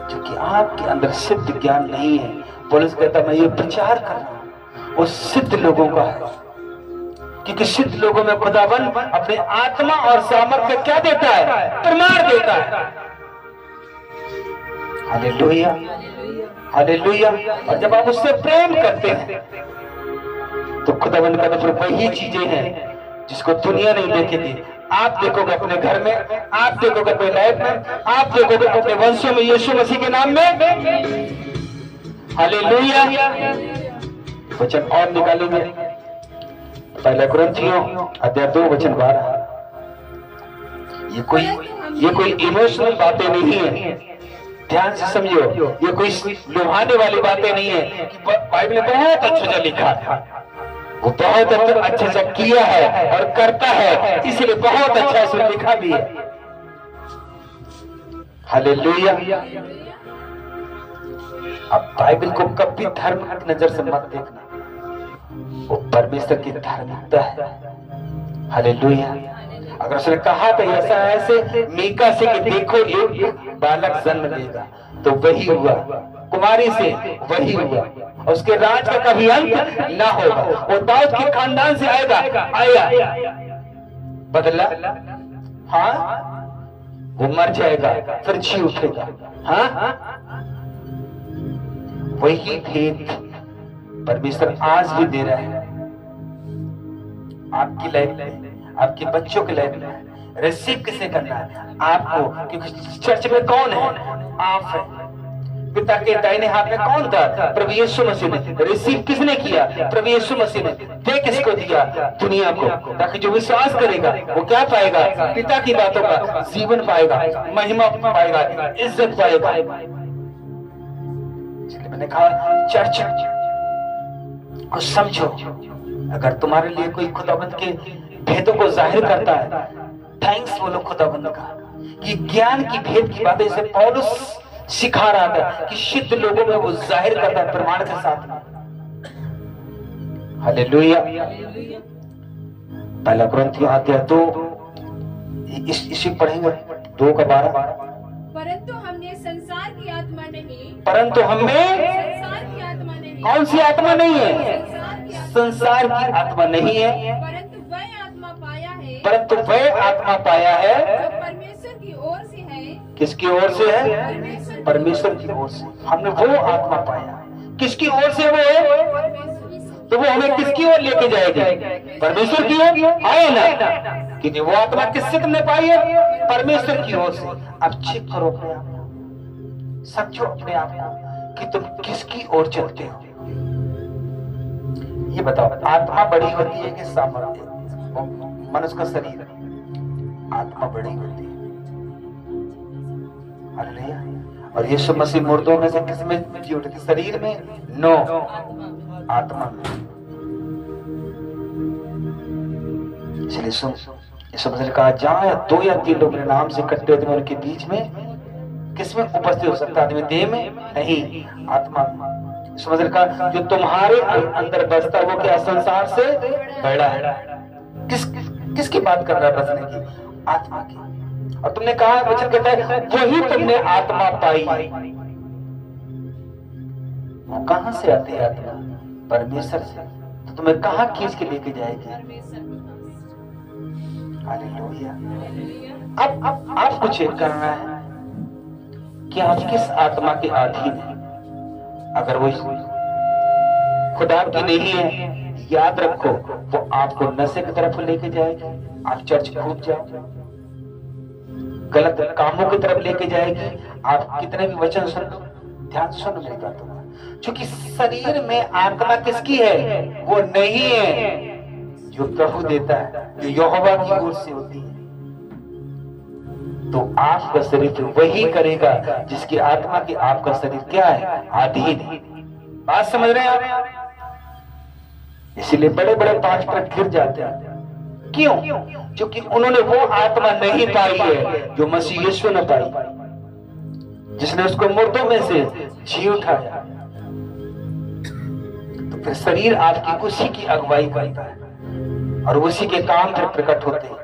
Speaker 1: क्योंकि आपके अंदर सिद्ध ज्ञान नहीं है। पौलुस कहता मैं ये प्रचार कर रहा हूं, वो सिद्ध लोगों का है, क्योंकि सिद्ध लोगों में खुदावन अपने आत्मा और सामर्थ्य क्या देता है? प्रमाण देता है। Hallelujah, hallelujah. और जब आप उससे प्रेम करते हैं तो खुदावन का फिर वही चीजें हैं जिसको दुनिया नहीं देखेगी। आप देखोगे अपने घर में, आप देखोगे अपने लाइफ में, आप देखोगे अपने वंशों में यीशु मसीह के नाम में। हालेलुया। वचन और निकालेंगे, पहला कुरिन्थियों अध्याय 2 वचन 12। ये कोई इमोशनल बातें नहीं है, ध्यान से समझो। ये कोई लुभाने वाली बातें नहीं है कि बाइबल में बहुत अच्छा से लिखा है, वो बहुत अच्छा से किया है और करता है, इसलिए बहुत अच्छा से लिखा भी है। हालेलुया। अब बाइबल को कभी धर्म की नजर से मत देखना, वो परमेश्वर की धार्मिकता है। हालेलुया। अगर उसने कहा तो ऐसा ऐसे मीका से कि देखो एक बालक जन्म लेगा, तो वही हुआ, कुमारी से वही हुआ। उसके राज का कभी अंत ना होगा, वो दाऊद के खानदान से आएगा, आया, बदला, हाँ, वो मर जाएगा फिर जी उठेगा। हाँ, वही भेद परमेश्वर आज भी दे रहा है आपकी लाइफ में, आपके बच्चों के लाइफ में। रिसीव किसे करना है? आपको, क्योंकि चर्च में कौन है? आप है। पिता के दाहिने हाथ में कौन था? प्रभु यीशु मसीह ने। रिसीव किसने किया? प्रभु यीशु मसीह ने। दे किसको दिया? दुनिया को, ताकि जो विश्वास करेगा वो क्या पाएगा? पिता की बातों का जीवन पाएगा, महिमा पाएगा, इज्जत पाएगा। इसलिए मैंने कहा चर्च को समझो। अगर तुम्हारे लिए कोई खुदाबंद के भेदों को जाहिर करता है, थैंक्स बोलो खुदाबंद का। ये ज्ञान की भेद की बातें जैसे पौलुस सिखा रहा था कि शुद्ध लोगों में वो जाहिर करता है प्रमाण के साथ। हालेलुया। पहला कुरिन्थियों अध्याय 2 इसी पढ़ेंगे 2:12।
Speaker 2: परंतु हमने संसार की आत्मा नहीं,
Speaker 1: परंतु हमें
Speaker 2: संसार की आत्मा नहीं।
Speaker 1: कौन सी आत्मा नहीं है? संसार की आत्मा नहीं है,
Speaker 2: परंतु वह आत्मा पाया है,
Speaker 1: परंतु वह आत्मा पाया है
Speaker 2: जो परमेश्वर की ओर से है।
Speaker 1: किसकी ओर से है? परमेश्वर की ओर से। हमने वो आत्मा पाया। किसकी ओर से वो है? तो वो हमें किसकी ओर लेके जाएगी? परमेश्वर की ओर। आए ना कि वो आत्मा किससे तुमने पाई है? परमेश्वर की ओर से। अब चेक करो अपने आप को, समझो अपने आप को कि तुम किसकी ओर चलते हो। ये बताओ, आत्मा बड़ी होती है कि सामर्थ्य? मनुष्य का शरीर, आत्मा बड़ी होती है। हालेलुया। और यीशु मसीह मुर्दों में से किसमें जी उठी थी? शरीर में? नो, आत्मा में। इसलिए यीशु मसीह ने कहा, जहां 2 या 3 लोग मेरे नाम से इकट्ठे होते हैं उनके बीच में किसमें उपस्थित हो सकता है? आदमी देह में नहीं, आत्मा में। यीशु मसीह ने कहा, जो तुम्हारे अंदर बसता है वो क्या? संसार से बड़ा है। किसकी बात कर रहा है बसने की? आत्मा की। और तुमने कहा, वचन कहता है वही तुमने आत्मा पाई। वो कहां से आती है आत्मा? परमेश्वर से। तो तुम्हें कहां खींच के लेके जाएगी? हालेलुया। अब आपको चेक करना है कि आप किस आत्मा के अधीन हैं। अगर वो खुदा की नहीं है, याद रखो वो आपको नशे की तरफ लेके जाएगी, आप चर्च कूद जाओ, गलत कामों की तरफ लेके जाएगी। आप कितने भी वचन सुन लो, ध्यान सुन मेरी बातों का, क्योंकि शरीर में आत्मा किसकी है? वो नहीं है जो प्रभु देता है, जो यहोवा की ओर से होती है। तो आपका शरीर वही करेगा जिसकी आत्मा की आपका शरीर क्या है? अधीन है। बात समझ रहे हैं आप? इसीलिए बड़े बड़े पास्टर गिर जाते हैं। क्यों? क्योंकि उन्होंने वो आत्मा नहीं पाई है जो मसीह यीशु ने पाई, जिसने उसको मुर्दों में से जी उठाया। तो फिर शरीर आपकी उसी की अगुवाई करता है और उसी के काम फिर प्रकट होते हैं।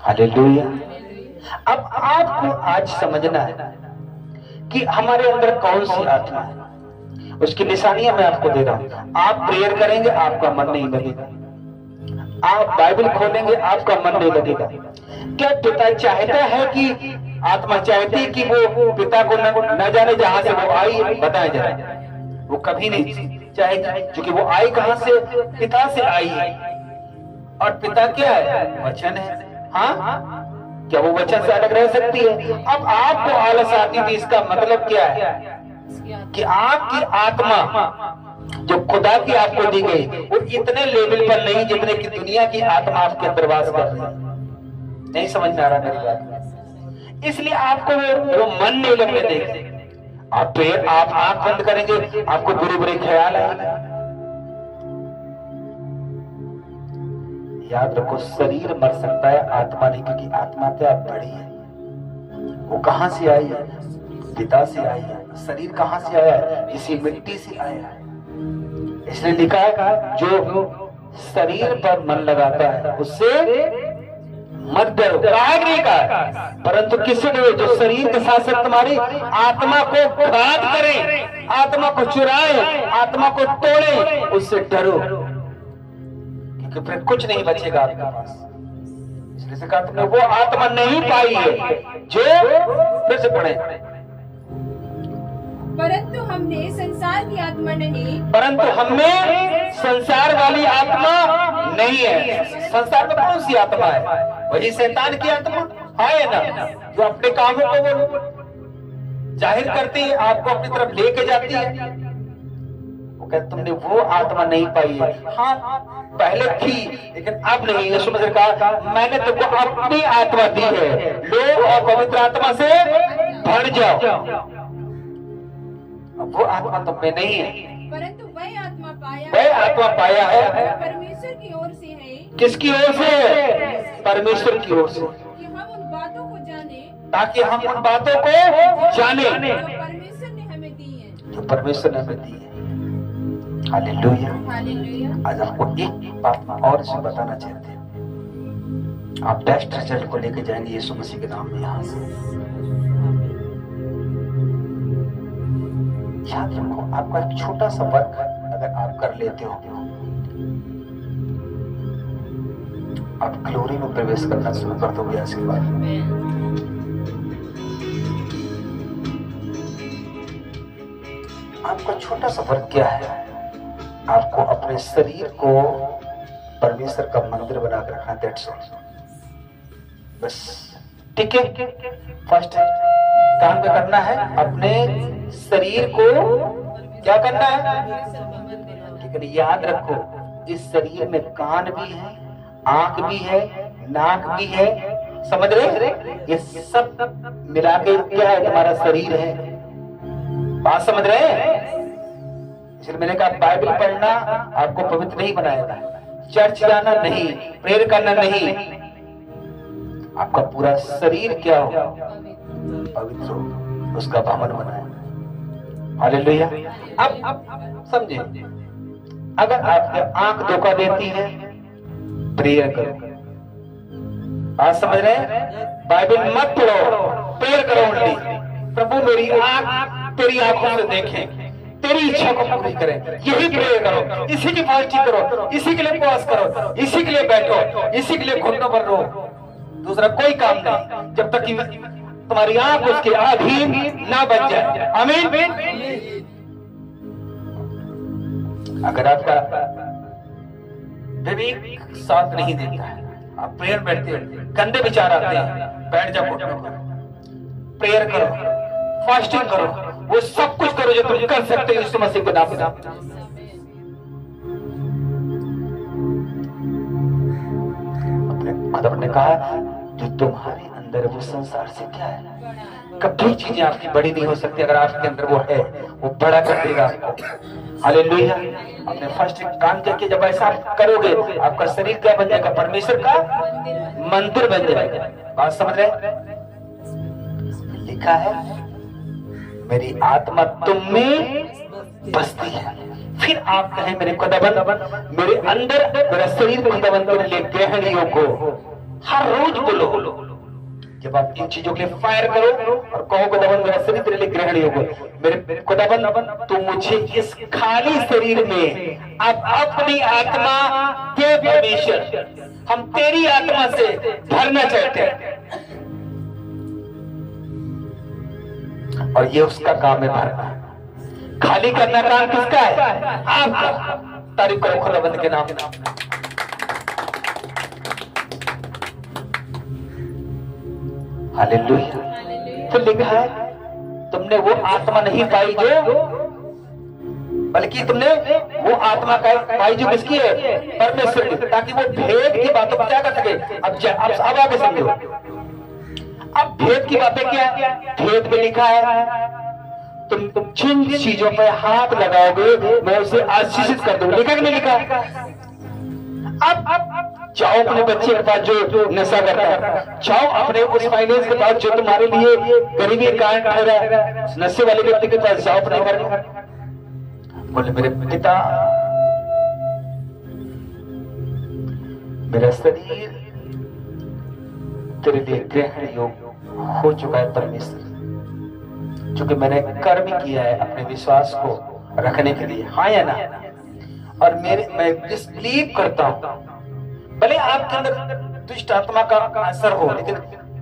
Speaker 1: हालेलुया। अब आपको आज समझना है कि हमारे अंदर कौन सी आत्मा है। उसकी निशानियां मैं आपको दे रहा हूं। आप प्रेयर करेंगे, आपका मन नहीं लगेगा। आप बाइबल खोलेंगे, आपका मन नहीं लगेगा। क्या पिता चाहता है कि आत्मा चाहती है कि वो पिता को न जाने जहां से वो आई? बताया जरा। वो कभी नहीं चाहेगी, क्योंकि वो आई कहां से? पिता से आई है। और पिता क्या है? वचन है। हाँ, क्या वो वचन से अलग रह सकती है? अब आपको आलस आती थी, इसका मतलब क्या है? कि आपकी आत्मा जो खुदा की आपको दी गई वो इतने लेवल पर नहीं जितने की दुनिया की आत्मा आपके अंदर वास कर रही है। नहीं समझ में आ रहा मेरी बात? इसलिए आपको वो मन नहीं लगने देगा। आप आंख बंद करेंगे, आपको बुरे बुरे ख्याल आएंगे। याद रखो, शरीर मर सकता है, आत्मा नहीं, क्योंकि आत्मा क्या बड़ी है। वो कहां से आई है? पिता से आई है। शरीर कहां से आया है? इसी मिट्टी से आया है। इसलिए लिखा है, जो शरीर पर मन लगाता है उससे मत डरो। का परंतु किसी ने जो शरीर के साथ साथ तुम्हारी आत्मा को घात करे, आत्मा को चुराए, आत्मा को तोड़े, उससे डरो, क्योंकि फिर कुछ नहीं बचेगा आपके पास। इसलिए कहा तुमने वो आत्मा नहीं पाई है जो, फिर से पढ़े,
Speaker 2: परंतु हमने संसार की आत्मा नहीं,
Speaker 1: परंतु हमें संसार वाली आत्मा नहीं है। संसार में कौन सी आत्मा है? वही शैतान की आत्मा है ना, जो अपने कामों को जाहिर करती है, आपको अपनी तरफ लेके जाती है। वो कहते तुमने वो आत्मा नहीं पाई है। हाँ पहले थी लेकिन अब नहीं। यीशु मसीह ने कहा मैंने तुमको अपनी आत्मा दी है, लो और पवित्र आत्मा से भर जाओ। अब वो आत्मा तुम में नहीं है,
Speaker 2: परंतु वह
Speaker 1: आत्मा पाया है
Speaker 2: परमेश्वर की ओर से है।
Speaker 1: किसकी ओर से? परमेश्वर की ओर से,
Speaker 2: कि हम उन बातों को जाने,
Speaker 1: ताकि हम उन बातों को जाने
Speaker 2: जो परमेश्वर ने हमें दी है।
Speaker 1: जो परमेश्वर ने हमें दी है। हालेलुया।
Speaker 2: हालेलुया।
Speaker 1: आज आपको एक बात और इसमें बताना चाहते हैं। आप टेस्ट रिजल्ट को लेके जाएंगे यीशु मसीह के नाम में। यहाँ से याद रखो, आपका एक छोटा सा वर्क अगर आप कर लेते हो, आप ग्लोरी में प्रवेश करना शुरू कर दोगे। आज के बाद आपका छोटा सा वर्क क्या है? आपको अपने शरीर को परमेश्वर का मंदिर बना कर रखना। दैट्स ऑल, बस। ठीक है, फर्स्ट काम क्या करना है? अपने शरीर को क्या करना है? लेकिन याद रखो, इस शरीर में कान भी है, आंख भी है, नाक भी है, समझ रहे? ये सब मिला के क्या है? तुम्हारा शरीर है। बात समझ रहे हैं? इसलिए मैंने कहा बाइबल पढ़ना आपको पवित्र नहीं बनाएगा, चर्च जाना नहीं, प्रेयर करना नहीं, आपका पूरा शरीर क्या हो? पवित्र हो, उसका भवन बनाए। हालेलुया। अब समझे, अगर आपकी आंख धोखा देती है, प्रेयर करो। बात समझ रहे हैं? बाइबल मत पढ़ो, प्रेयर करो ओनली। प्रभु मेरी आंख तेरी आंखों से देखें, तेरी इच्छा को पूरी करें, यही प्रेयर करो, इसी की फास्टिंग करो, इसी के लिए उपवास करो, इसी के लिए बैठो, इसी के लिए घुटनों पर रो। दूसरा कोई काम नहीं, जब तक कि तुम्हारी आंख उसके अधीन ना बन जाए। आमीन। अगर आपका विवेक साथ नहीं देता है, आप प्रेयर बैठते हो, गंदे विचार आते हैं, बैठ जाओ घुटनों पर, प्रेयर करो, फास्टिंग करो, वो सब कुछ करो जो तुम कर सकते हो यीशु मसीह के नाम में। अपने खुदा ने कहा जो तुम्हारे अंदर वो संसार से क्या है? कभी चीजें आपकी बड़ी नहीं हो सकती। अगर आपके अंदर वो है, वो बड़ा कर देगा आपको। हालेलुया। अपने फर्स्ट काम करके जब ऐसा आप करोगे, आपका शरीर क्या बन जाएगा? परमेश्वर का मंदिर बन जाएगा। बात समझ रहे? लिखा है मेरी आत्मा तुम में बसती है। फिर आप कहें मेरे खुदाबंद मेरे अंदर, मेरा शरीर खुदाबंद के लिए ग्रहण योग्य। हर रोज बोलो, जब आप इन चीजों के लिए फायर करो और कहो खुदाबंद मेरा शरीर तेरे लिए ग्रहण योग्य। मेरे खुदाबंद तू मुझे इस खाली शरीर में अब अपनी आत्मा दे परमेश्वर, हम तेरी आत्मा से भरना चाहते हैं। और ये उसका काम है, भरना। खाली करना काम किसका है? आपका। तारीफ करो खुदाबंद के नाम। हालेलुया। तो लिखा है तुमने वो आत्मा नहीं पाई जो, बल्कि तुमने वो आत्मा पाई जो किसकी है? परमेश्वर की, ताकि वो भेद की बातों को क्या कर सके। अब आगे समझो, अब भेद की बातें क्या है? भेद में लिखा है तुम जिन चीजों पे हाथ लगाओगे मैं उसे आशीषित कर दूंगा। लिखा कि नहीं लिखा? अब जाओ अपने बच्चे के पास जो नशा करता है, जाओ अपने उस फाइनेंस के पास जो तुम्हारे लिए गरीबी का कारण ठहरा है, उस नशे वाले व्यक्ति के पास जाओ अपने घर में। बोले मेरे पिता, मेरा शरीर तेरे लिए ग्रहण योग्य हो चुका है परमेश्वर, क्योंकि मैंने कर्म किया है अपने विश्वास को रखने के लिए। हाँ या ना? और मैं डिसबिलीव करता हूं। भले आपके अंदर दुष्ट आत्मा का असर हो, लेकिन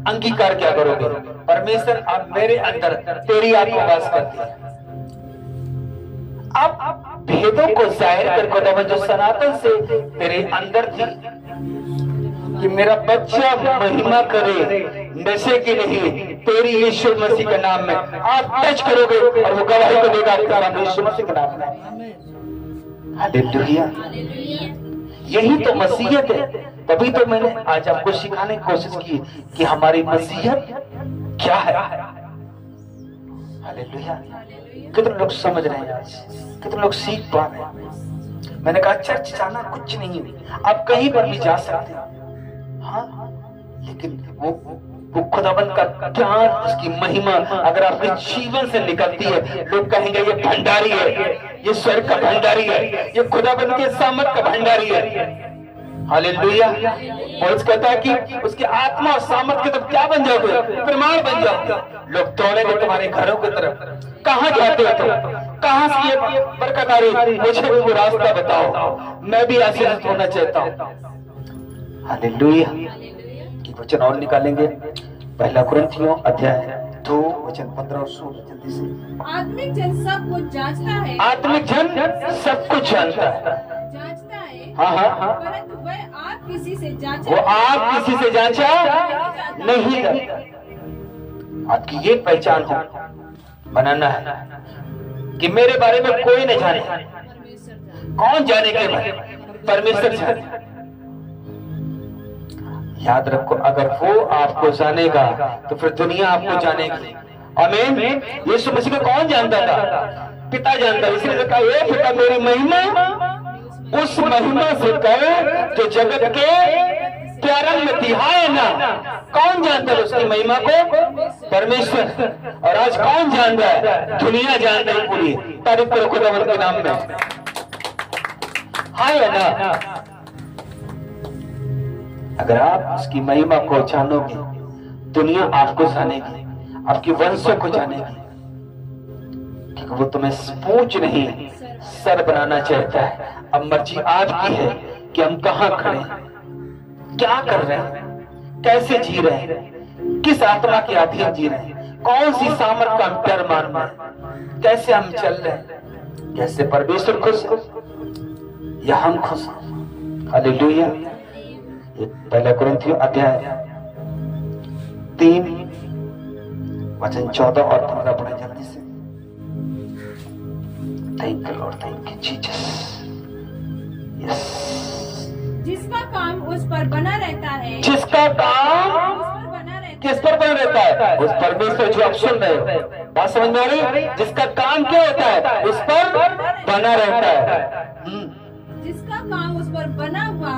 Speaker 1: अंगीकार क्या करोगे? परमेश्वर अब मेरे अंदर तेरी आत्मा वास करती है। अब भेदों को जाहिर कर जो सनातन से तेरे अंदर थी कि मेरा बच्चा महिमा करे, नशे की नहीं, तेरी यीशु मसीह के नाम में आप टच करोगे और वो गवाही को देगा आपके सामने यीशु मसीह के नाम में। हालेलुया, यही तो मसीहत है। तभी तो मैंने आज आपको सिखाने की कोशिश की कि हमारी मसीहत क्या है। हालेलुया, कितने लोग समझ रहे हैं, आज कितने लोग सीख पा रहे हैं। मैंने कहा चर्च जाना कुछ नहीं है, आप कहीं पर भी जा सकते हैं, हाँ, लेकिन वो खुदाबंद का ज्ञान, उसकी महिमा अगर आपके जीवन से निकलती है, लोग कहेंगे ये भंडारी है, ये स्वर्ग का भंडारी है, ये खुदाबंद के सामर्थ का भंडारी है। हालेलुया, पौलुस कहता है कि उसकी आत्मा और सामर्थ के तो क्या बन जाओगे, प्रमाण बन जाओगे। लोग दौड़ेंगे तुम्हारे घरों की तरफ, कहाँ जाते हो तुम, कहाँ से ये बरकत आ रही, मुझे वो रास्ता बताओ, मैं भी आशीर्वादित होना चाहता हूँ। हालेलुया, की वचन और निकालेंगे। पहला कुरिन्थियों अध्याय 2 वचन 15 और 16 जल्दी से।
Speaker 2: आत्मिक जन सब कुछ जांचता है,
Speaker 1: आत्मिक जन सब कुछ जानता है, हाँ,
Speaker 2: परंतु वह आप किसी से जांचा,
Speaker 1: वो आप किसी से जांचा नहीं जाता। आपकी ये पहचान हो बनाना है कि मेरे बारे में कोई नहीं जाने, कौन जाने के बारे, परमेश्वर जाने। याद रखो, अगर वो आपको जानेगा तो फिर दुनिया आपको जानेगी। आमीन। यीशु मसीह को कौन जानता था? पिता जानता, इसलिए कहा ये पिता मेरी महिमा उस महिमा से कर जो जगत के प्रारंभ में थी। हाय ना, कौन जानता है उसकी महिमा को? परमेश्वर। और आज कौन जान रहा है? दुनिया जान रही पूरी। तारीफ करो खुदावंद के नाम में। हाय ना, अगर आप उसकी महिमा को जानोगे, दुनिया आपको जानेगी, आपके वंशों को जानेगी, क्योंकि वो तुम्हें पूछ नहीं सर बनाना चाहता है। अब मर्जी आपकी है कि हम कहाँ खड़े हैं, क्या कर रहे हैं, कैसे जी रहे हैं, किस आत्मा के अधीन जी रहे हैं, कौन सी सामर्थ का हम डर मान रहे हैं, कैसे हम चल रहे हैं, कैसे परमेश्वर खुश है या हम खुश हैं। हालेलुया। पहला कुरिन्थियों अध्याय 3 वचन 14 और 15 पढ़े जल्दी से। Thank you Lord, thank you Jesus. Yes,
Speaker 2: जिसका काम उस पर बना रहता है,
Speaker 1: जिसका काम किस पर बना रहता है? उस परमेश्वर जो आप सुन रहे हो, बात समझ में आ रही? जिसका काम क्या होता है? उस पर बना रहता है।
Speaker 2: जिसका काम उस पर बना हुआ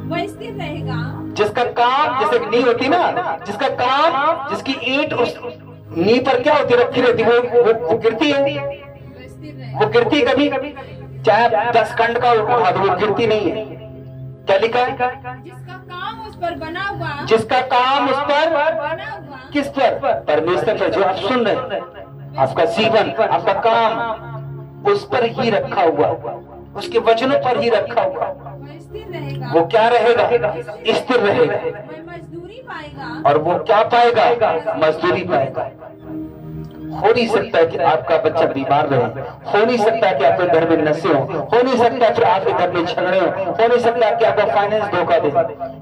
Speaker 2: वह स्थिर रहेगा।
Speaker 1: जिसका काम, जैसे नींव होती ना, जिसका काम, जिसकी ईंट उस नींव पर क्या होती, रखी रहती, वो गिरती है, वो गिरती कभी, चाहे 10 खंड का उठा दो, वो गिरती नहीं है। क्या लिखा है?
Speaker 2: जिसका काम उस पर बना हुआ,
Speaker 1: जिसका काम उस पर
Speaker 2: बना हुआ,
Speaker 1: किस पर? परमेश्वर पर। जो आप सुन रहे हैं, आपका जीवन, आपका काम उस पर ही रखा हुआ, उसके वचनों पर ही रखा हुआ,
Speaker 2: वह स्थिर रहेगा।
Speaker 1: वो क्या रहेगा? स्थिर रहेगा।
Speaker 2: वह मजदूरी पाएगा।
Speaker 1: और वो क्या पाएगा? मजदूरी पाएगा। हो नहीं सकता कि आपका बच्चा बीमार रहे, हो नहीं सकता कि आपके घर में नशे हो नहीं सकता फिर आपके घर में झगड़े हो नहीं सकता कि आपका फाइनेंस धोखा दे,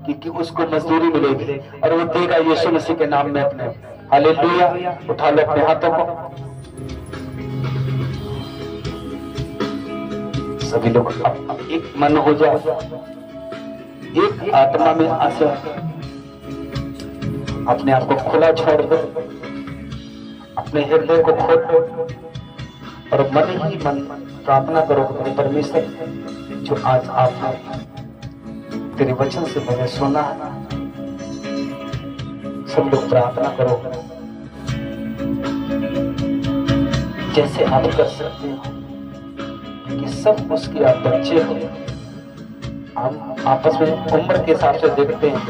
Speaker 1: क्योंकि उसको मजदूरी मिलेगी और वो देगा यीशु मसीह के नाम में अपने। हालेलुया। उठा लो अपने हाथों को, सभी लोग अब एक मन हो जाओ, एक आत्मा में आशा, अपने आप को खुला छोड़ दो, अपने हृदय को खोल दो और मन ही मन प्रार्थना करो अपने परमेश्वर, जो आज आपने तेरे वचन से मैंने सुना है। सब लोग प्रार्थना करो जैसे आप कर सकते हो, कि सब उसके आप बच्चे हो। हम आपस में उम्र के हिसाब से देखते हैं,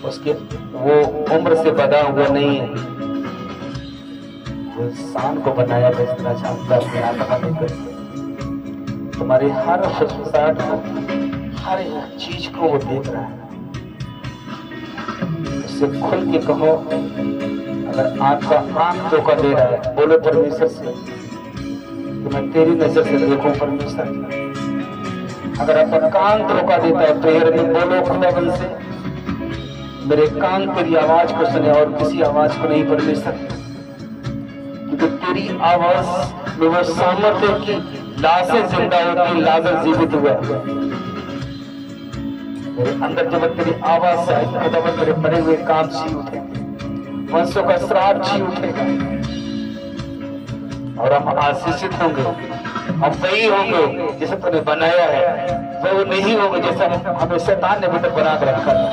Speaker 1: उसके वो उम्र से बड़ा हुआ नहीं है, वो इंसान को बनाया बेचना चाहता है, अपने आत्मा लेकर। तुम्हारी हर फुसफुसाहट को, हर एक चीज को वो देख रहा है। उससे खुल के कहो, अगर आपका आंख धोखा दे रहा है, बोलो परमेश्वर से कि मैं तेरी नजर से देखूं परमेश्वर। अगर आपका कान धोखा देता है, प्रेयर में बोलो खुदावंद से मेरे कान तेरी आवाज को सुने और किसी आवाज को नहीं परमेश्वर, क्योंकि तेरी आवाज में वो सामर्थ्य की लाशें जिंदा होती, लाजर जीवित हुआ। मेरे अंदर जब तेरी आवाज से आई खुदा मेरे मरे हुए काम सी उठे, वंशों का श्राप सी उठेगा और हम आशीषित होंगे। हम वही होंगे जिसे तूने बनाया है, वो नहीं होंगे जैसा हमें शैतान ने भी तक बना कर रखा था।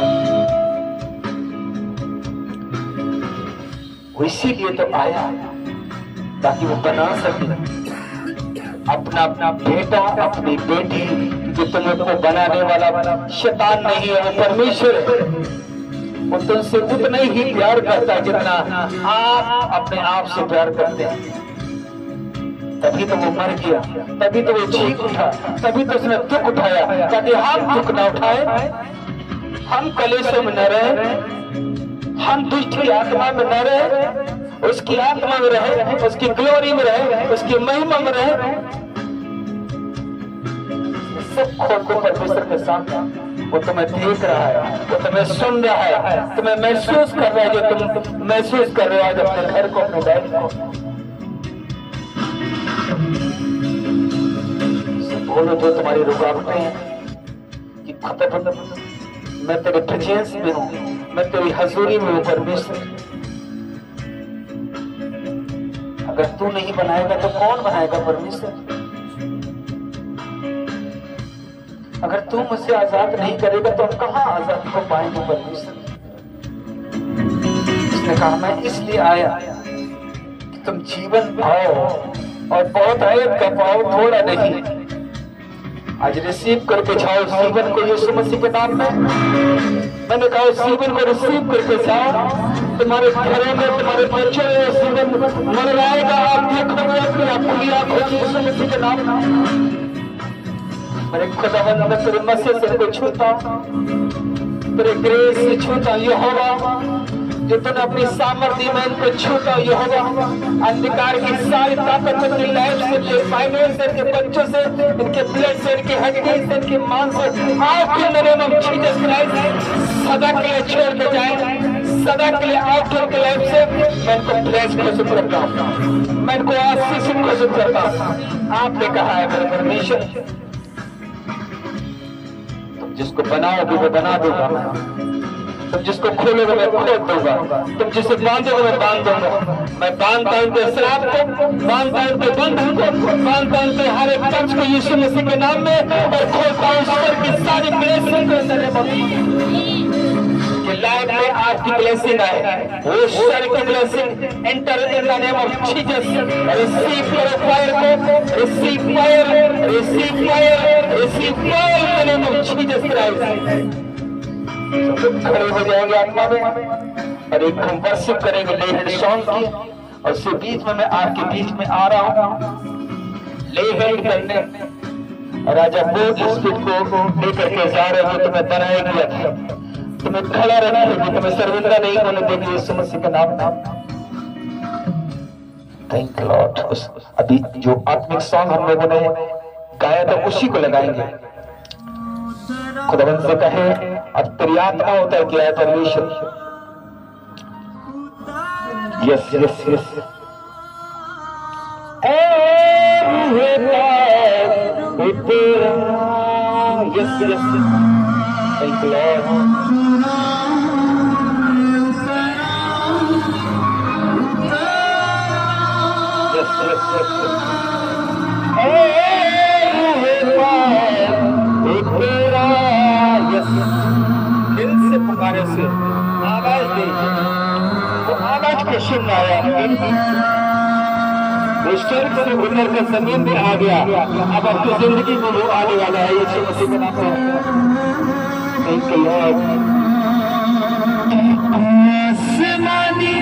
Speaker 1: वो इसीलिए तो आया ताकि वो बना सके अपना बेटा, अपनी बेटी, जो तुमको बनाने वाला शैतान नहीं है, वो परमेश्वर है। वो तुमसे उतना ही प्यार करता है जितना आप अपने आप से प्यार करते हैं। तभी तो वो मर गया, तभी तो वो चीख उठा, तभी तो उसने दुख उठाया ताकि हम दुख न उठाए, हम कलेशों में न रहे, हम दुष्ट की आत्मा में न रहे, उसकी आत्मा में रहे, उसकी ग्लोरी में रहे, उसकी महिमा में रहे। सब खोल को परमेश्वर के सामने, वो तुम्हें देख रहा है, वो तुम्हें सुन रहा है, तुम्हें महसूस कर रहा है जो तुम महसूस कर रहे हो आज अपने घर को, अपने लाइफ को। बोलो जो तुम्हारी रुकावटें हैं कि खत्म, मैं तेरे प्रेजेंस में हूँ, मैं तेरी हजूरी में हूँ परमेश्वर। अगर तू नहीं बनाएगा तो कौन बनाएगा परमेश्वर? अगर तू मुझसे आजाद नहीं करेगा तो हम कहाँ आजाद को पाएंगे परमेश्वर? उसने कहा मैं इसलिए आया कि तुम जीवन पाओ और बहुत आयत का पाओ, थोड़ा नहीं। आज रिसीव करके जाओ जीवन को यीशु मसीह के नाम में। मैंने कहा जीवन को रिसीव करके जाओ, तुम्हारे घरों में, तुम्हारे बच्चों में जीवन मंगलाएगा। आप देखोगे अपनी आपकी आंखों से यीशु मसीह के नाम में। मेरे खुदावंद मैं तेरे मसीह से को छूता हूं, तेरे ग्रेस से छूता हूं यहोवा, जो तूने अपनी सामर्थ्य में इनको छूता हूं यहोवा। अंधकार की सारी ताकत इनकी लाइफ से, इनके फाइनेंस से, इनके बच्चों से, इनके ब्लड से, इनके हड्डी से, इनके मांस से आपके नाम में जीसस क्राइस्ट सदा के लिए छोड़ के जाए, सदा के लिए आउट के लाइफ से मैं इनको ब्लेस घोषित करता हूं, मैं इनको आशीषित घोषित करता हूं। आपने कहा है मेरे परमेश्वर, तुम जिसको बनाओगे वो बना दूंगा, तुम जिसको खोलोगे मैं खोल दूंगा, तुम जिसे बांधोगे मैं बांध दूंगा। मैं बांधता हूं उनके श्राप को, बांधता हूं उनके बंधन को, बांधता हूं उनके हर एक टच को यीशु मसीह के नाम में, और खोलता हूं ईश्वर की सारी ब्लेसिंग को अंदर कि लाइफ में आपकी ब्लेसिंग आए, वो ईश्वर की blessing enter in the name of Jesus. Receive करो फायर को, receive fire, receive fire, receive fire in the name of Jesus Christ. खड़े हो जाएंगे आत्मा में और एक हम वर्शिप करेंगे ले हैंड सॉन्ग की, और उसके बीच में मैं आपके बीच में आ रहा हूँ ले हैंड करने, और राजा वो स्पिरिट को लेकर के जा रहे हो तुम्हें बनाएगी, तुम्हें खड़ा रखेगी, तुम्हें सर्विंदा नहीं होने देगी यीशु मसीह के नाम। Thank you Lord. अभी जो आत्मिक सॉन्ग हम लोगों ने गाया था उसी को लगाएंगे। खुदावंद से कहे अब तेरी आत्मा उतर के आए परमेश्वर। Yes yes yes yes yes thank you Lord. Yes yes yes दिल से पुकारे से आवाज दे, वो आवाज को सुनना आया, वो स्वर्ग से उतर कर जमीन में आ गया। अब आपकी जिंदगी में वो आने वाला है यीशु मसीह के नाम में। Thank you Lord. आसमानी